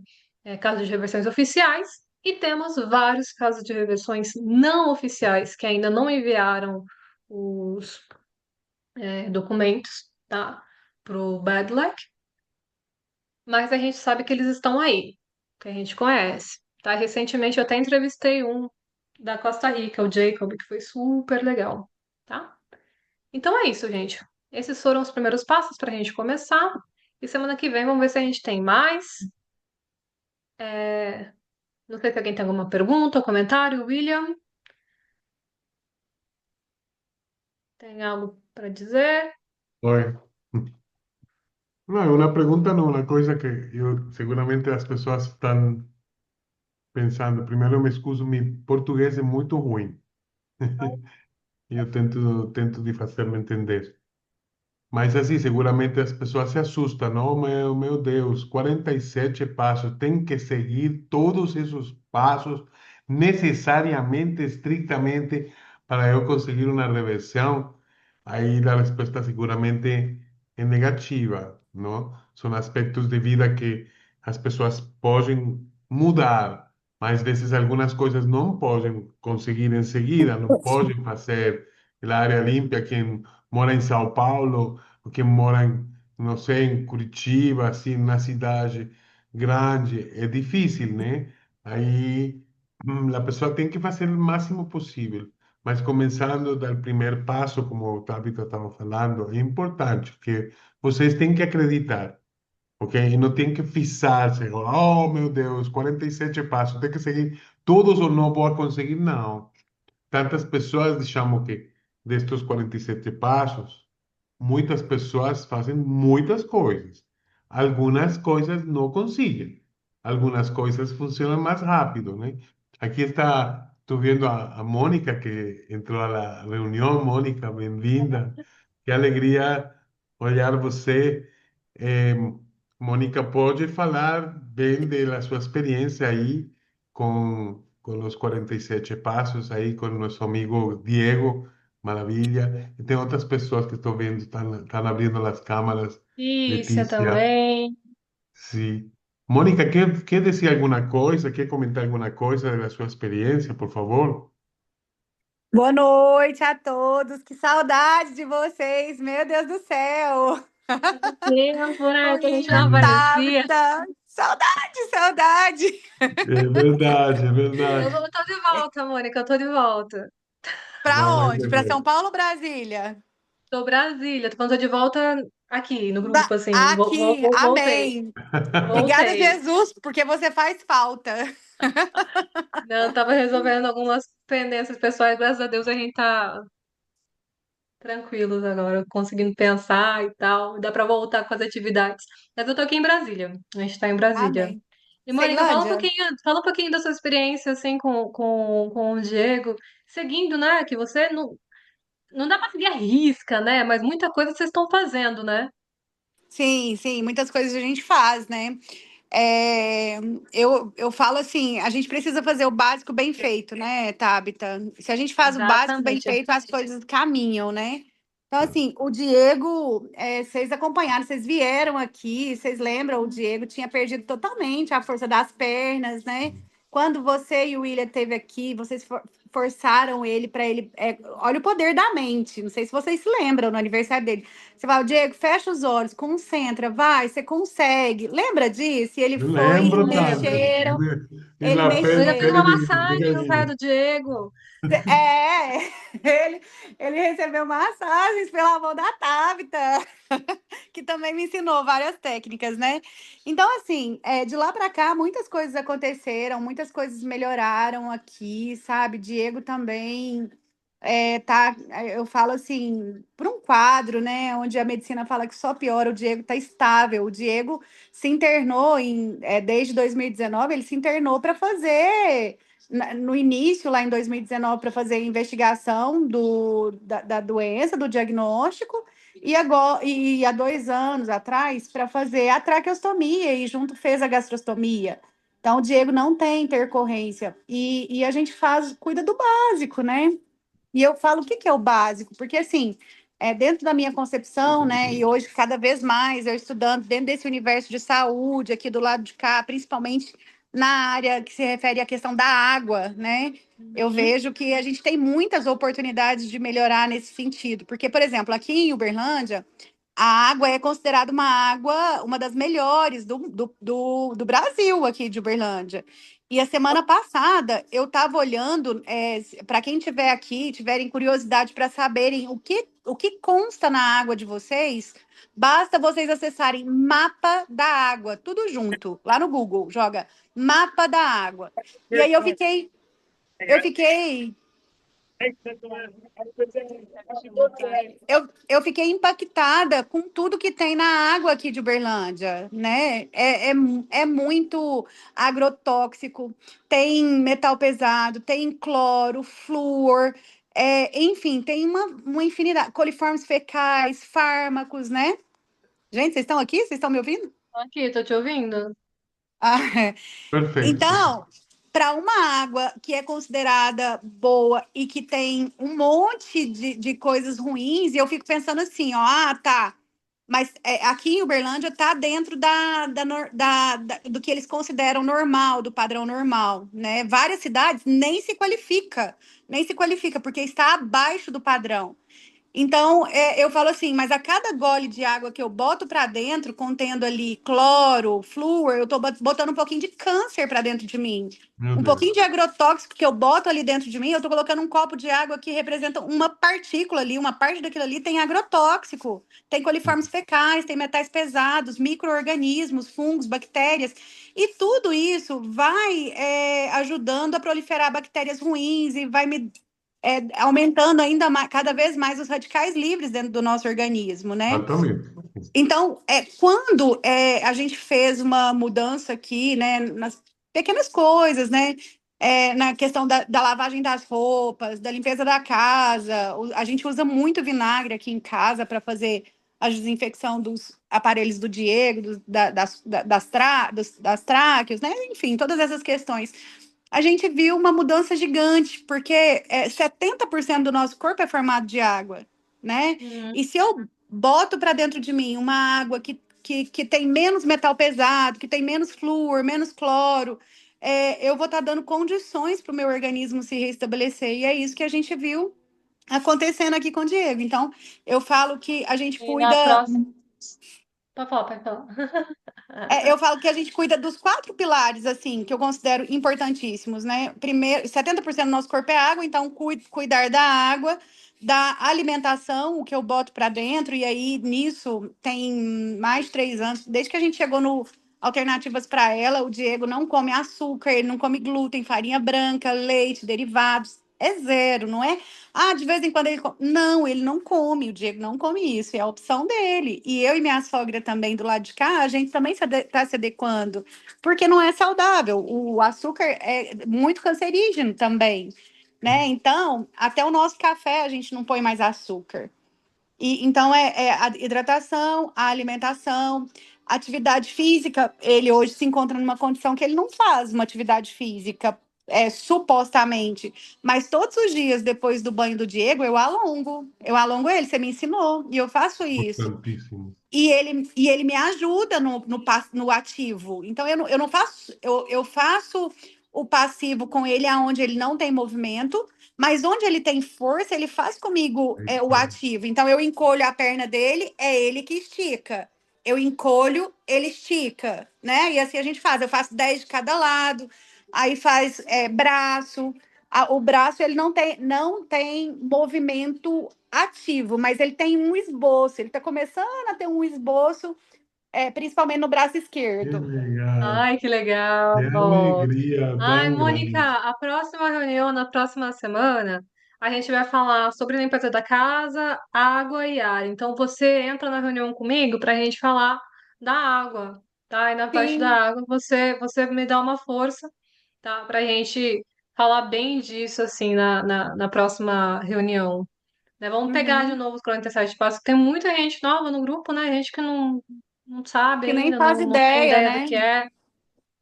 casos de reversões oficiais e temos vários casos de reversões não oficiais que ainda não enviaram os documentos, tá? Pro Bad Luck, mas a gente sabe que eles estão aí, que a gente conhece, tá? Recentemente eu até entrevistei um da Costa Rica, o Jacob, que foi super legal, tá? Então é isso, gente. Esses foram os primeiros passos para a gente começar. E semana que vem vamos ver se a gente tem mais. Não sei se alguém tem alguma pergunta ou comentário. William, tem algo para dizer? Oi. No, una pregunta no, una cosa que yo seguramente las personas están pensando. Primero me excuso, mi portugués es muy ruim. Eu tento de fazer-me entender. Mas assim, seguramente as pessoas se assustam, não, meu Deus, 47 passos, tem que seguir todos esses passos necesariamente, estrictamente, para eu conseguir uma reversão, aí a resposta seguramente é negativa, não? São aspectos de vida que as pessoas podem mudar, mas às vezes algumas coisas não podem conseguir em seguida, não podem fazer a área limpa. Quem mora em São Paulo, ou quem mora em, não sei, em Curitiba, assim, na cidade grande, é difícil, né? Aí a pessoa tem que fazer o máximo possível, mas começando do primeiro passo, como o Tabita estava falando, é importante, porque vocês têm que acreditar, ok? E não tem que fixar-se, oh meu Deus, 47 passos, tem que seguir todos ou não vou conseguir, não. Tantas pessoas deixam que destes 47 passos, muitas pessoas fazem muitas coisas. Algumas coisas não conseguem. Algumas coisas funcionam mais rápido, né? Aqui está, estou vendo a Mônica que entrou à reunião. Mônica, bem-vinda. Que alegria olhar você. Eh, Mônica, pode falar bem da sua experiência aí com os 47 passos aí com nosso amigo Diego. Maravilha. E tem outras pessoas que estou vendo, estão abrindo as câmaras. Isso Letícia, também. sim. Mônica, quer dizer alguma coisa? Quer comentar alguma coisa da sua experiência, por favor? Boa noite a todos. Que saudade de vocês, meu Deus do céu. Tempo, né? Que a gente William, não aparecia. Tabita. Saudade, saudade. É verdade, é Eu verdade. tô de volta, Mônica, eu tô de volta. Para Não, é onde? Para São verdade. Paulo ou Brasília? Tô Brasília, tô falando, tô de volta aqui no grupo, assim. Aqui, Voltei. amém. Obrigada, Voltei. Jesus, porque você faz falta. Eu tava resolvendo algumas pendências pessoais, graças a Deus a gente tá tranquilos agora, conseguindo pensar e tal. Dá pra voltar com as atividades. Mas eu tô aqui em Brasília. A gente tá em Brasília. Amém. E, Mônica, Ceilândia? fala um pouquinho da sua experiência, assim, com o Diego, seguindo, né? Que você não dá pra seguir a risca, né? Mas muita coisa vocês estão fazendo, né? Sim, sim, muitas coisas a gente faz, né? É, eu falo assim, a gente precisa fazer o básico bem feito, né, Tabita? Se a gente faz o básico bem Exatamente. feito, as coisas caminham, né? Então, assim, o Diego, vocês acompanharam, vocês vieram aqui, vocês lembram, o Diego tinha perdido totalmente a força das pernas, né? Quando você e o William esteve aqui, vocês forçaram ele para ele. Olha o poder da mente. Não sei se vocês se lembram no aniversário dele. Você fala, Diego, fecha os olhos, concentra, vai, você consegue. Lembra disso? E ele Eu foi e lembro, Lembro. Tabita. mexeram, E ele lá, Eu ainda pele, fiz mexeu. uma pele de massagem no pé galinha. do Diego. É, ele, ele recebeu massagens pela mão da Tabita, que também me ensinou várias técnicas, né? Então, assim, de lá para cá, muitas coisas aconteceram, muitas coisas melhoraram aqui, sabe? Diego também tá, eu falo assim, para um quadro, né, onde a medicina fala que só piora, o Diego tá estável. O Diego se internou desde 2019, ele se internou para fazer no início, lá em 2019, para fazer investigação da doença, do diagnóstico, e agora e há 2 anos atrás para fazer a traqueostomia e junto fez a gastrostomia. Então, o Diego não tem intercorrência e a gente cuida do básico, né? E eu falo o que que é o básico, porque assim, dentro da minha concepção, né, e hoje cada vez mais eu estudando dentro desse universo de saúde aqui do lado de cá, principalmente na área que se refere à questão da água, né? Eu Uhum. vejo que a gente tem muitas oportunidades de melhorar nesse sentido, porque, por exemplo, aqui em Uberlândia, a água é considerada uma das melhores do Brasil aqui de Uberlândia. E a semana passada eu estava olhando, para quem tiver aqui, tiverem curiosidade para saberem o que consta na água de vocês, basta vocês acessarem Mapa da Água, tudo junto, lá no Google, joga Mapa da Água. E aí eu fiquei eu fiquei impactada com tudo que tem na água aqui de Uberlândia, né? É muito agrotóxico, tem metal pesado, tem cloro, flúor, enfim, tem uma infinidade, coliformes fecais, fármacos, né? Gente, vocês estão aqui? Vocês estão me ouvindo? Tô aqui, tô te ouvindo. Ah, Perfeito. então, para uma água que é considerada boa e que tem um monte de coisas ruins, e eu fico pensando assim, ó, tá. Mas aqui em Uberlândia está dentro do que eles consideram normal, do padrão normal, né? Várias cidades nem se qualifica, porque está abaixo do padrão. Então, eu falo assim, mas a cada gole de água que eu boto para dentro, contendo ali cloro, flúor, eu estou botando um pouquinho de câncer para dentro de mim. Meu Um Deus. pouquinho de agrotóxico que eu boto ali dentro de mim, eu estou colocando um copo de água que representa uma partícula ali, uma parte daquilo ali tem agrotóxico, tem coliformes fecais, tem metais pesados, micro-organismos, fungos, bactérias, e tudo isso vai ajudando a proliferar bactérias ruins e vai me aumentando ainda mais, cada vez mais os radicais livres dentro do nosso organismo, né? Exatamente. Então, quando a gente fez uma mudança aqui, né, nas pequenas coisas, né, na questão da lavagem das roupas, da limpeza da casa, a gente usa muito vinagre aqui em casa para fazer a desinfecção dos aparelhos do Diego, das tráqueos, né? Enfim, todas essas questões a gente viu uma mudança gigante, porque 70% do nosso corpo é formado de água, né? Uhum. E se eu boto para dentro de mim uma água que tem menos metal pesado, que tem menos flúor, menos cloro, eu vou estar dando condições para o meu organismo se restabelecer. E é isso que a gente viu acontecendo aqui com o Diego. Então, eu falo que a gente E na cuida. próxima. Pode falar, pode falar. Eu falo que a gente cuida dos 4 pilares, assim, que eu considero importantíssimos, né? Primeiro, 70% do nosso corpo é água, então cuidar da água, da alimentação, o que eu boto para dentro, e aí nisso tem mais de 3 anos, desde que a gente chegou no Alternativas para ela, o Diego não come açúcar, ele não come glúten, farinha branca, leite, derivados. É zero, não é? Ah, de vez em quando ele come. Não, ele não come, o Diego não come isso, é a opção dele. E eu e minha sogra também do lado de cá, a gente também está se adequando, porque não é saudável. O açúcar é muito cancerígeno também, né? Então, até o nosso café a gente não põe mais açúcar. Então, a hidratação, a alimentação, atividade física. Ele hoje se encontra numa condição que ele não faz uma atividade física, supostamente. Mas todos os dias, depois do banho do Diego, eu alongo. Eu alongo ele, você me ensinou, e eu faço isso. Importantíssimo. E ele me ajuda no ativo. Então, eu não faço, eu faço o passivo com ele aonde ele não tem movimento, mas onde ele tem força, ele faz comigo É isso o mesmo. ativo. Então, eu encolho a perna dele, é ele que estica. Eu encolho, ele estica, né? E assim a gente faz. Eu faço 10 de cada lado, aí faz braço. O braço ele não tem movimento ativo, mas ele tem um esboço. Ele está começando a ter um esboço, principalmente no braço Que esquerdo. legal. Ai, que Que legal. alegria Ai, tão Mônica, grande. a próxima reunião, na próxima semana, a gente vai falar sobre limpeza da casa, água e ar. Então, você entra na reunião comigo para a gente falar da água, tá? E na parte da Sim. água, você me dá uma força, tá? Para a gente falar bem disso, assim, na próxima reunião. Né? Vamos pegar de Uhum. novo os 47 passos. Tem muita gente nova no grupo, né? Gente que não sabe Que nem ainda, faz não tem ideia, ideia do né? que é.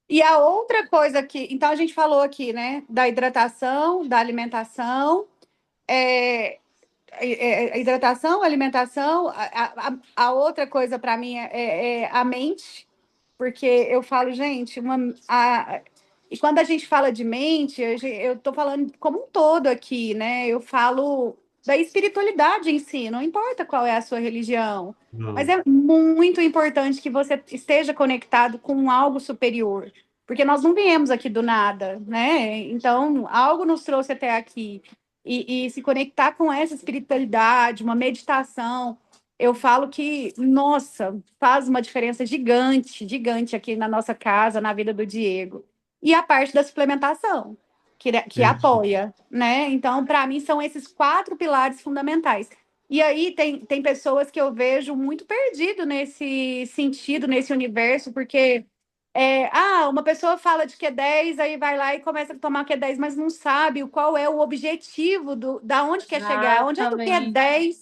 E a outra coisa que. Então, a gente falou aqui, né? Da hidratação, da alimentação. É, a hidratação, a alimentação. A outra coisa para mim é a mente, porque eu falo, gente, e quando a gente fala de mente, eu estou falando como um todo aqui, né? Eu falo da espiritualidade em si, não importa qual é a sua religião, mas Não, é muito importante que você esteja conectado com algo superior, porque nós não viemos aqui do nada, né? Então, algo nos trouxe até aqui. E se conectar com essa espiritualidade, uma meditação, eu falo que, nossa, faz uma diferença gigante, gigante aqui na nossa casa, na vida do Diego. E a parte da suplementação, que é isso. apoia, né? Então, para mim, são esses 4 pilares fundamentais. E aí tem pessoas que eu vejo muito perdido nesse sentido, nesse universo, porque uma pessoa fala de Q10, aí vai lá e começa a tomar Q10, mas não sabe qual é o objetivo da onde quer chegar, onde é que o Exatamente. Q10,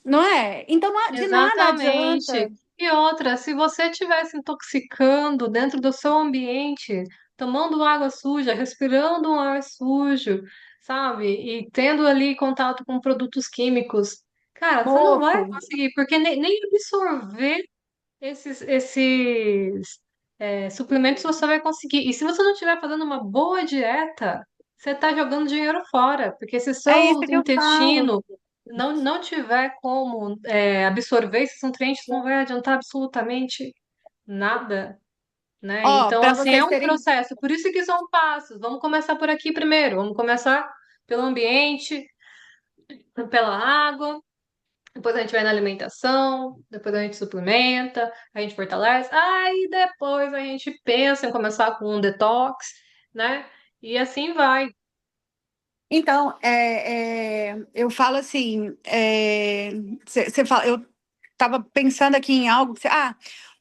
não é? Então, de nada Exatamente. adianta. E outra, se você estiver se intoxicando dentro do seu ambiente, tomando água suja, respirando um ar sujo, sabe? E tendo ali contato com produtos químicos. Cara, você não vai Pouco. conseguir, porque nem absorver esses suplementos você vai conseguir. E se você não estiver fazendo uma boa dieta, você está jogando dinheiro fora, porque se É seu isso que eu falo. intestino não tiver como absorver esses nutrientes, não vai adiantar absolutamente nada, né? Ó, Então, para assim, é vocês um terem. processo. Por isso que são passos. Vamos começar por aqui primeiro. Vamos começar pelo ambiente, pela água. Depois a gente vai na alimentação, depois a gente suplementa, a gente fortalece, aí depois a gente pensa em começar com um detox, né? E assim vai. Então, eu falo assim, você fala, eu estava pensando aqui em algo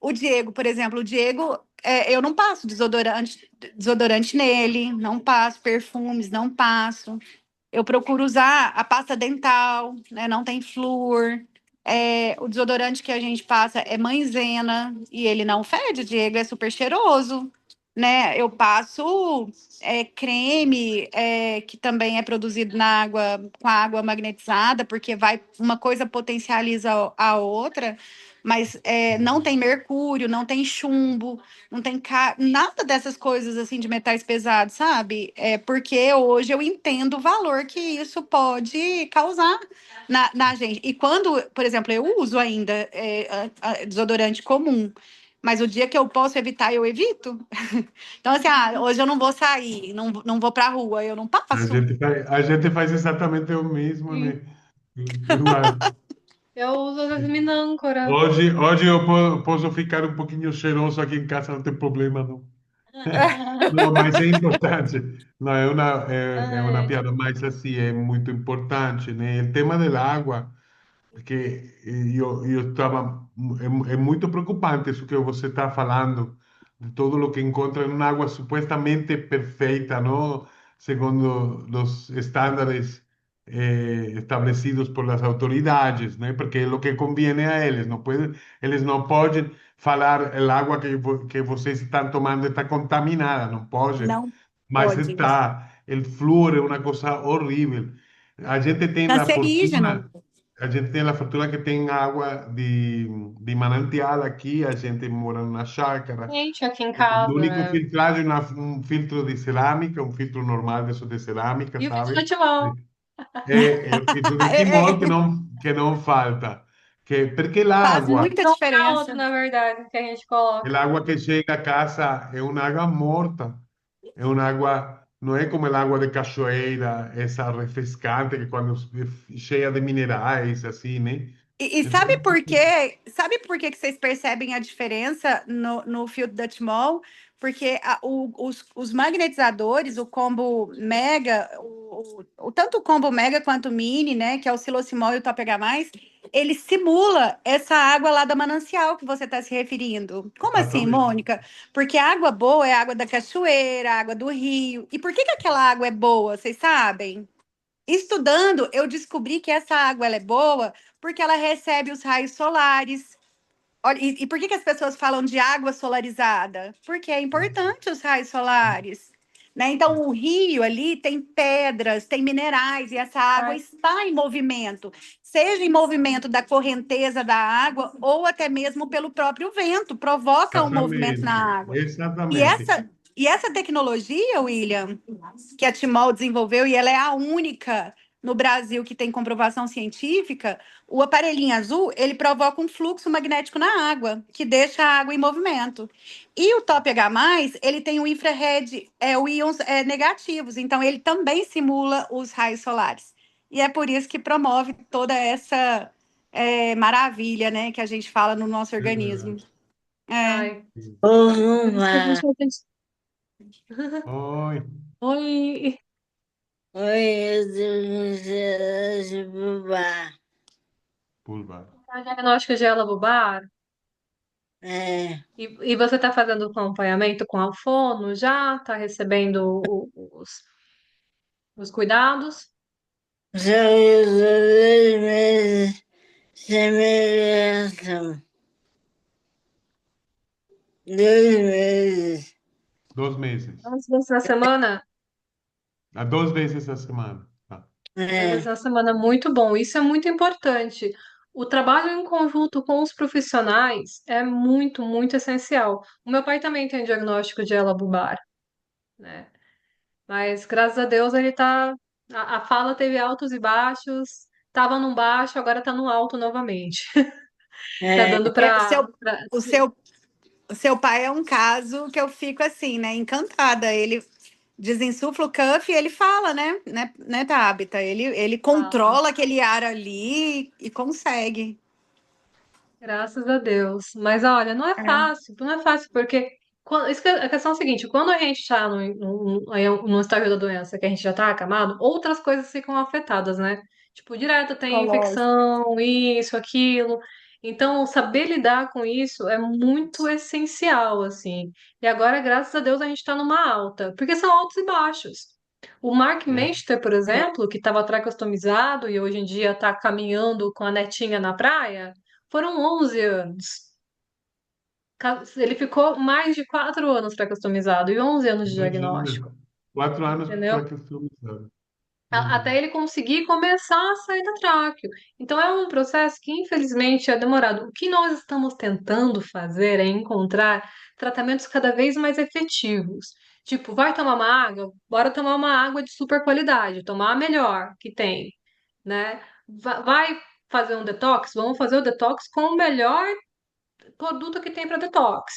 o Diego, por exemplo, o Diego, eu não passo desodorante nele, não passo perfumes, não passo. Eu procuro usar a pasta dental, né? Não tem flúor. O desodorante que a gente passa é maisena e ele não fede, Diego, é super cheiroso, né? Eu passo creme que também é produzido na água com a água magnetizada, porque vai uma coisa potencializa a outra, mas não tem mercúrio, não tem chumbo, não tem nada dessas coisas assim de metais pesados, sabe? Porque hoje eu entendo o valor que isso pode causar na gente. E quando, por exemplo, eu uso ainda desodorante comum, mas o dia que eu posso evitar, eu evito. Então, assim, hoje eu não vou sair, não vou pra rua, eu não passo. A gente faz exatamente o mesmo, Sim. né? Igual. Eu uso às vezes minâncora. Hoje eu posso ficar um pouquinho cheiroso aqui em casa, não tem problema, não. Não, mas é importante. Não, é uma Ai, piada, mas assim, é muito importante, né? O tema da água. Porque eu estava. É muito preocupante isso que você está falando, de todo o que encontra em uma água supostamente perfeita, não? Segundo os estándares establecidos por as autoridades, né? Porque é o que conviene a eles. Eles não podem falar a água que vocês estão tomando está contaminada, não pode. Não Mas pode. está. O flúor é uma coisa horrível. A gente tem a Cancerígeno. fortuna. A gente tem a fortuna que tem água de manancial aqui, a gente mora numa chácara. gente, aqui em O casa. único filtragem é um filtro de cerâmica, um filtro normal de cerâmica, E o vídeo sabe? do Timão. É o filtro de É, Timor é, que não falta. Porque faz muita Não é outro, diferença. na verdade, que a gente coloca. a água que chega a casa é uma água morta. É uma água, não é como a água de cachoeira, essa refrescante que quando cheia de minerais, assim, né? E Então, sabe por quê? Sabe por que que vocês percebem a diferença no filtro da Timol? Porque os magnetizadores, o combo Mega, tanto o combo Mega quanto o Mini, né, que é o Silocimol e o Top H+, ele simula essa água lá da manancial que você está se referindo. Como assim, exatamente. Mônica? Porque a água boa é a água da cachoeira, a água do rio. E por que que aquela água é boa, vocês sabem? Estudando, eu descobri que essa água ela é boa porque ela recebe os raios solares. Olha, e por que que as pessoas falam de água solarizada? Porque é importante os raios solares. Né? Então, o rio ali tem pedras, tem minerais, e essa água Ai, está em movimento, seja em movimento da correnteza da água, ou até mesmo pelo próprio vento, provoca um movimento Exatamente, na água. E exatamente. essa tecnologia, William, que a Timol desenvolveu, e ela é a única no Brasil que tem comprovação científica, o aparelhinho azul, ele provoca um fluxo magnético na água, que deixa a água em movimento. E o Top H+, ele tem o infrared, o íons negativos, então ele também simula os raios solares. E é por isso que promove toda essa maravilha, né, que a gente fala no nosso É organismo. verdade. É. ai. Por isso que a gente Olá, não tem. Oi, Oi. oi, eu sou o Bubá. Pulvar. A diagnóstica de ela bubar. É, E você está fazendo acompanhamento com a fono já? Está recebendo os cuidados? só os 2 meses sem medicação. 2 meses. 2 meses. 2 vezes na semana? A 2 vezes a semana. Tá. 2 vezes É, na semana, muito bom. Isso é muito importante. O trabalho em conjunto com os profissionais é muito, muito essencial. O meu pai também tem diagnóstico de ela bulbar, né? Mas graças a Deus ele tá. A fala teve altos e baixos, tava num baixo, agora tá no alto novamente. Tá é, dando É, o seu, o seu pai é um caso que eu fico assim, né? Encantada. Ele desinsufla o cuff e ele fala, né, Tabita? Ele Fala. controla aquele ar ali e consegue. Graças a Deus. Mas olha, É, não é fácil, porque a questão é a seguinte: quando a gente está no estágio da doença, que a gente já está acamado, outras coisas ficam afetadas, né? Tipo, direto tem psicológico. infecção, isso, aquilo. Então, saber lidar com isso é muito essencial, assim. E agora, graças a Deus, a gente está numa alta, porque são altos e baixos. O Mark É, Meister, por exemplo, que estava tracostomizado e hoje em dia está caminhando com a netinha na praia. Foram 11 anos. Ele ficou mais de 4 anos pré-customizado e 11 anos de imagina. diagnóstico, 4 anos entendeu? para que sabe. Até Uhum. ele conseguir começar a sair da tráqueo. Então é um processo que infelizmente é demorado. O que nós estamos tentando fazer é encontrar tratamentos cada vez mais efetivos. Tipo, vai tomar uma água? Bora tomar uma água de super qualidade, tomar a melhor que tem, né? Vai fazer um detox? Vamos fazer o detox com o melhor produto que tem para detox,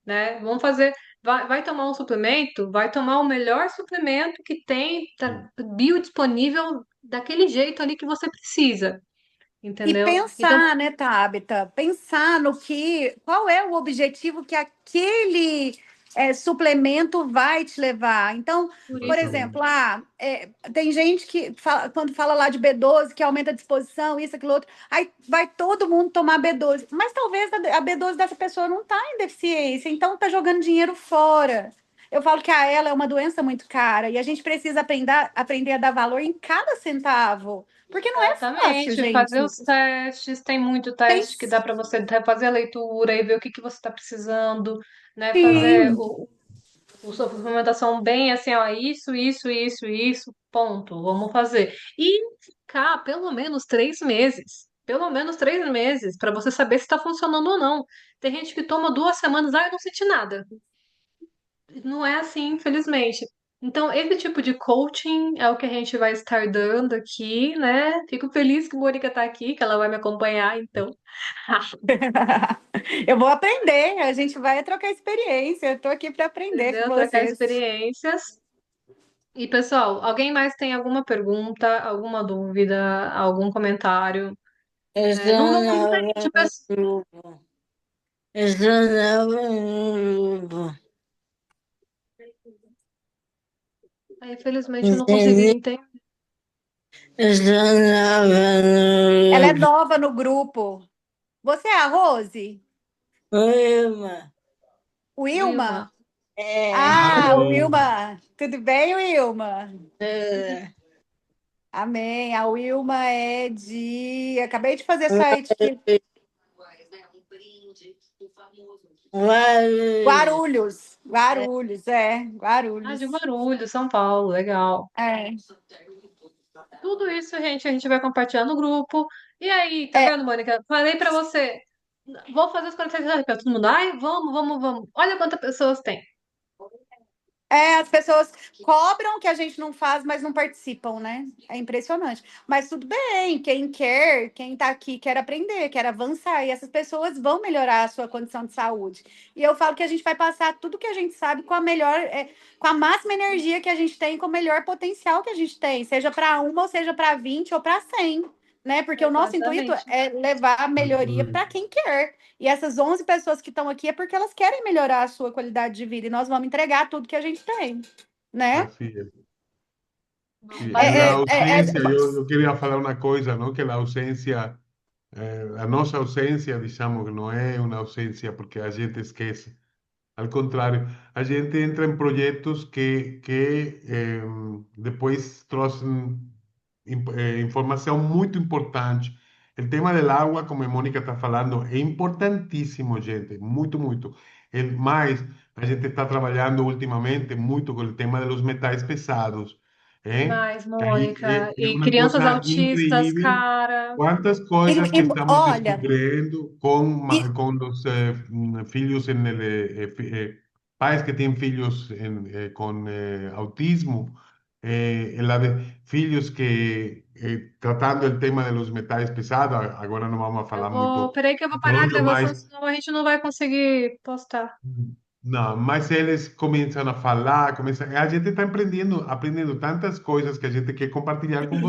né? Vamos fazer, vai tomar um suplemento, vai tomar o melhor suplemento que tem, tá biodisponível daquele jeito ali que você precisa, E entendeu? Então, pensar, né, Tabita? Pensar no que, qual é o objetivo que aquele suplemento vai te levar. Então, por por isso, exemplo, Exatamente. tem gente que quando fala lá de B12, que aumenta a disposição, isso, aquilo outro, aí vai todo mundo tomar B12. Mas talvez a B12 dessa pessoa não está em deficiência, então está jogando dinheiro fora. Eu falo que a ela é uma doença muito cara e a gente precisa aprender a dar valor em cada centavo. Porque não é fácil, exatamente, fazer gente. os testes, tem muito Tem teste que dá para você fazer a leitura e ver o que que você está precisando, né? Fazer sim. sua suplementação bem assim, ó, isso, ponto, vamos fazer. E ficar pelo menos 3 meses. Pelo menos 3 meses para você saber se está funcionando ou não. Tem gente que toma 2 semanas, ah, eu não senti nada. Não é assim, infelizmente. Então, esse tipo de coaching é o que a gente vai estar dando aqui, né? Fico feliz que a Mônica tá aqui, que ela vai me acompanhar, então. Eu vou aprender, a gente vai trocar experiência. Eu estou aqui para aprender com Entendeu? Trocar vocês. experiências. E, pessoal, alguém mais tem alguma pergunta, alguma dúvida, algum comentário? eu Né? sou Não vamos nova de pessoa. no grupo. Eu sou nova no grupo. Infelizmente, eu não consegui Entendeu? entender. Eu sou nova Ela é no grupo. nova no grupo. Você é a Rose? Oi, irmã. Wilma? Wilma. É, Ah, Ah, bom. Wilma. Tudo bem, Wilma? é, Amém. A Wilma é de. Acabei de fazer site aqui. Guarulhos. Guarulhos. É, Guarulhos, Ah, de Guarulhos. Guarulhos, São Paulo, legal. É. Tudo isso, gente, a gente vai compartilhar no grupo. E aí, tá É, vendo, Mônica? Falei pra você, vou fazer os 47 para todo mundo. Ai, vamos. Olha quantas pessoas tem. As pessoas cobram que a gente não faz, mas não participam, né? É impressionante. Mas tudo bem, quem quer, quem tá aqui quer aprender, quer avançar, e essas pessoas vão melhorar a sua condição de saúde. E eu falo que a gente vai passar tudo que a gente sabe com a melhor, com a máxima energia que a gente tem, com o melhor potencial que a gente tem, seja para uma, ou seja para 20 ou para 100, né? Porque o nosso intuito Exatamente. é levar a melhoria para Exatamente. quem quer. E essas 11 pessoas que estão aqui é porque elas querem melhorar a sua qualidade de vida e nós vamos entregar tudo que a gente tem, né? Assim é. Vamos Sim. E a É, fazer. é, é, é, ausência, eu queria falar uma coisa, não? Que a ausência, a nossa ausência, digamos, não é uma ausência porque a gente esquece. Al contrário, a gente entra em projetos que depois trouxem informação muito importante. O tema do água, como a Mônica está falando, é importantíssimo, gente, muito, muito. Mas a gente está trabalhando ultimamente muito com o tema dos metais pesados, Demais, que aí Mônica. é E uma crianças coisa autistas, incrível cara. quantas coisas que estamos Olha, descobrindo e, com os filhos pais que têm filhos com autismo, filhos que tratando o tema dos metais pesados, agora não vamos Eu falar vou. muito Peraí que eu vou de parar a olho, gravação, mas senão a gente não vai conseguir postar. não, mas eles começam a falar, a gente está aprendendo tantas coisas que a gente quer compartilhar com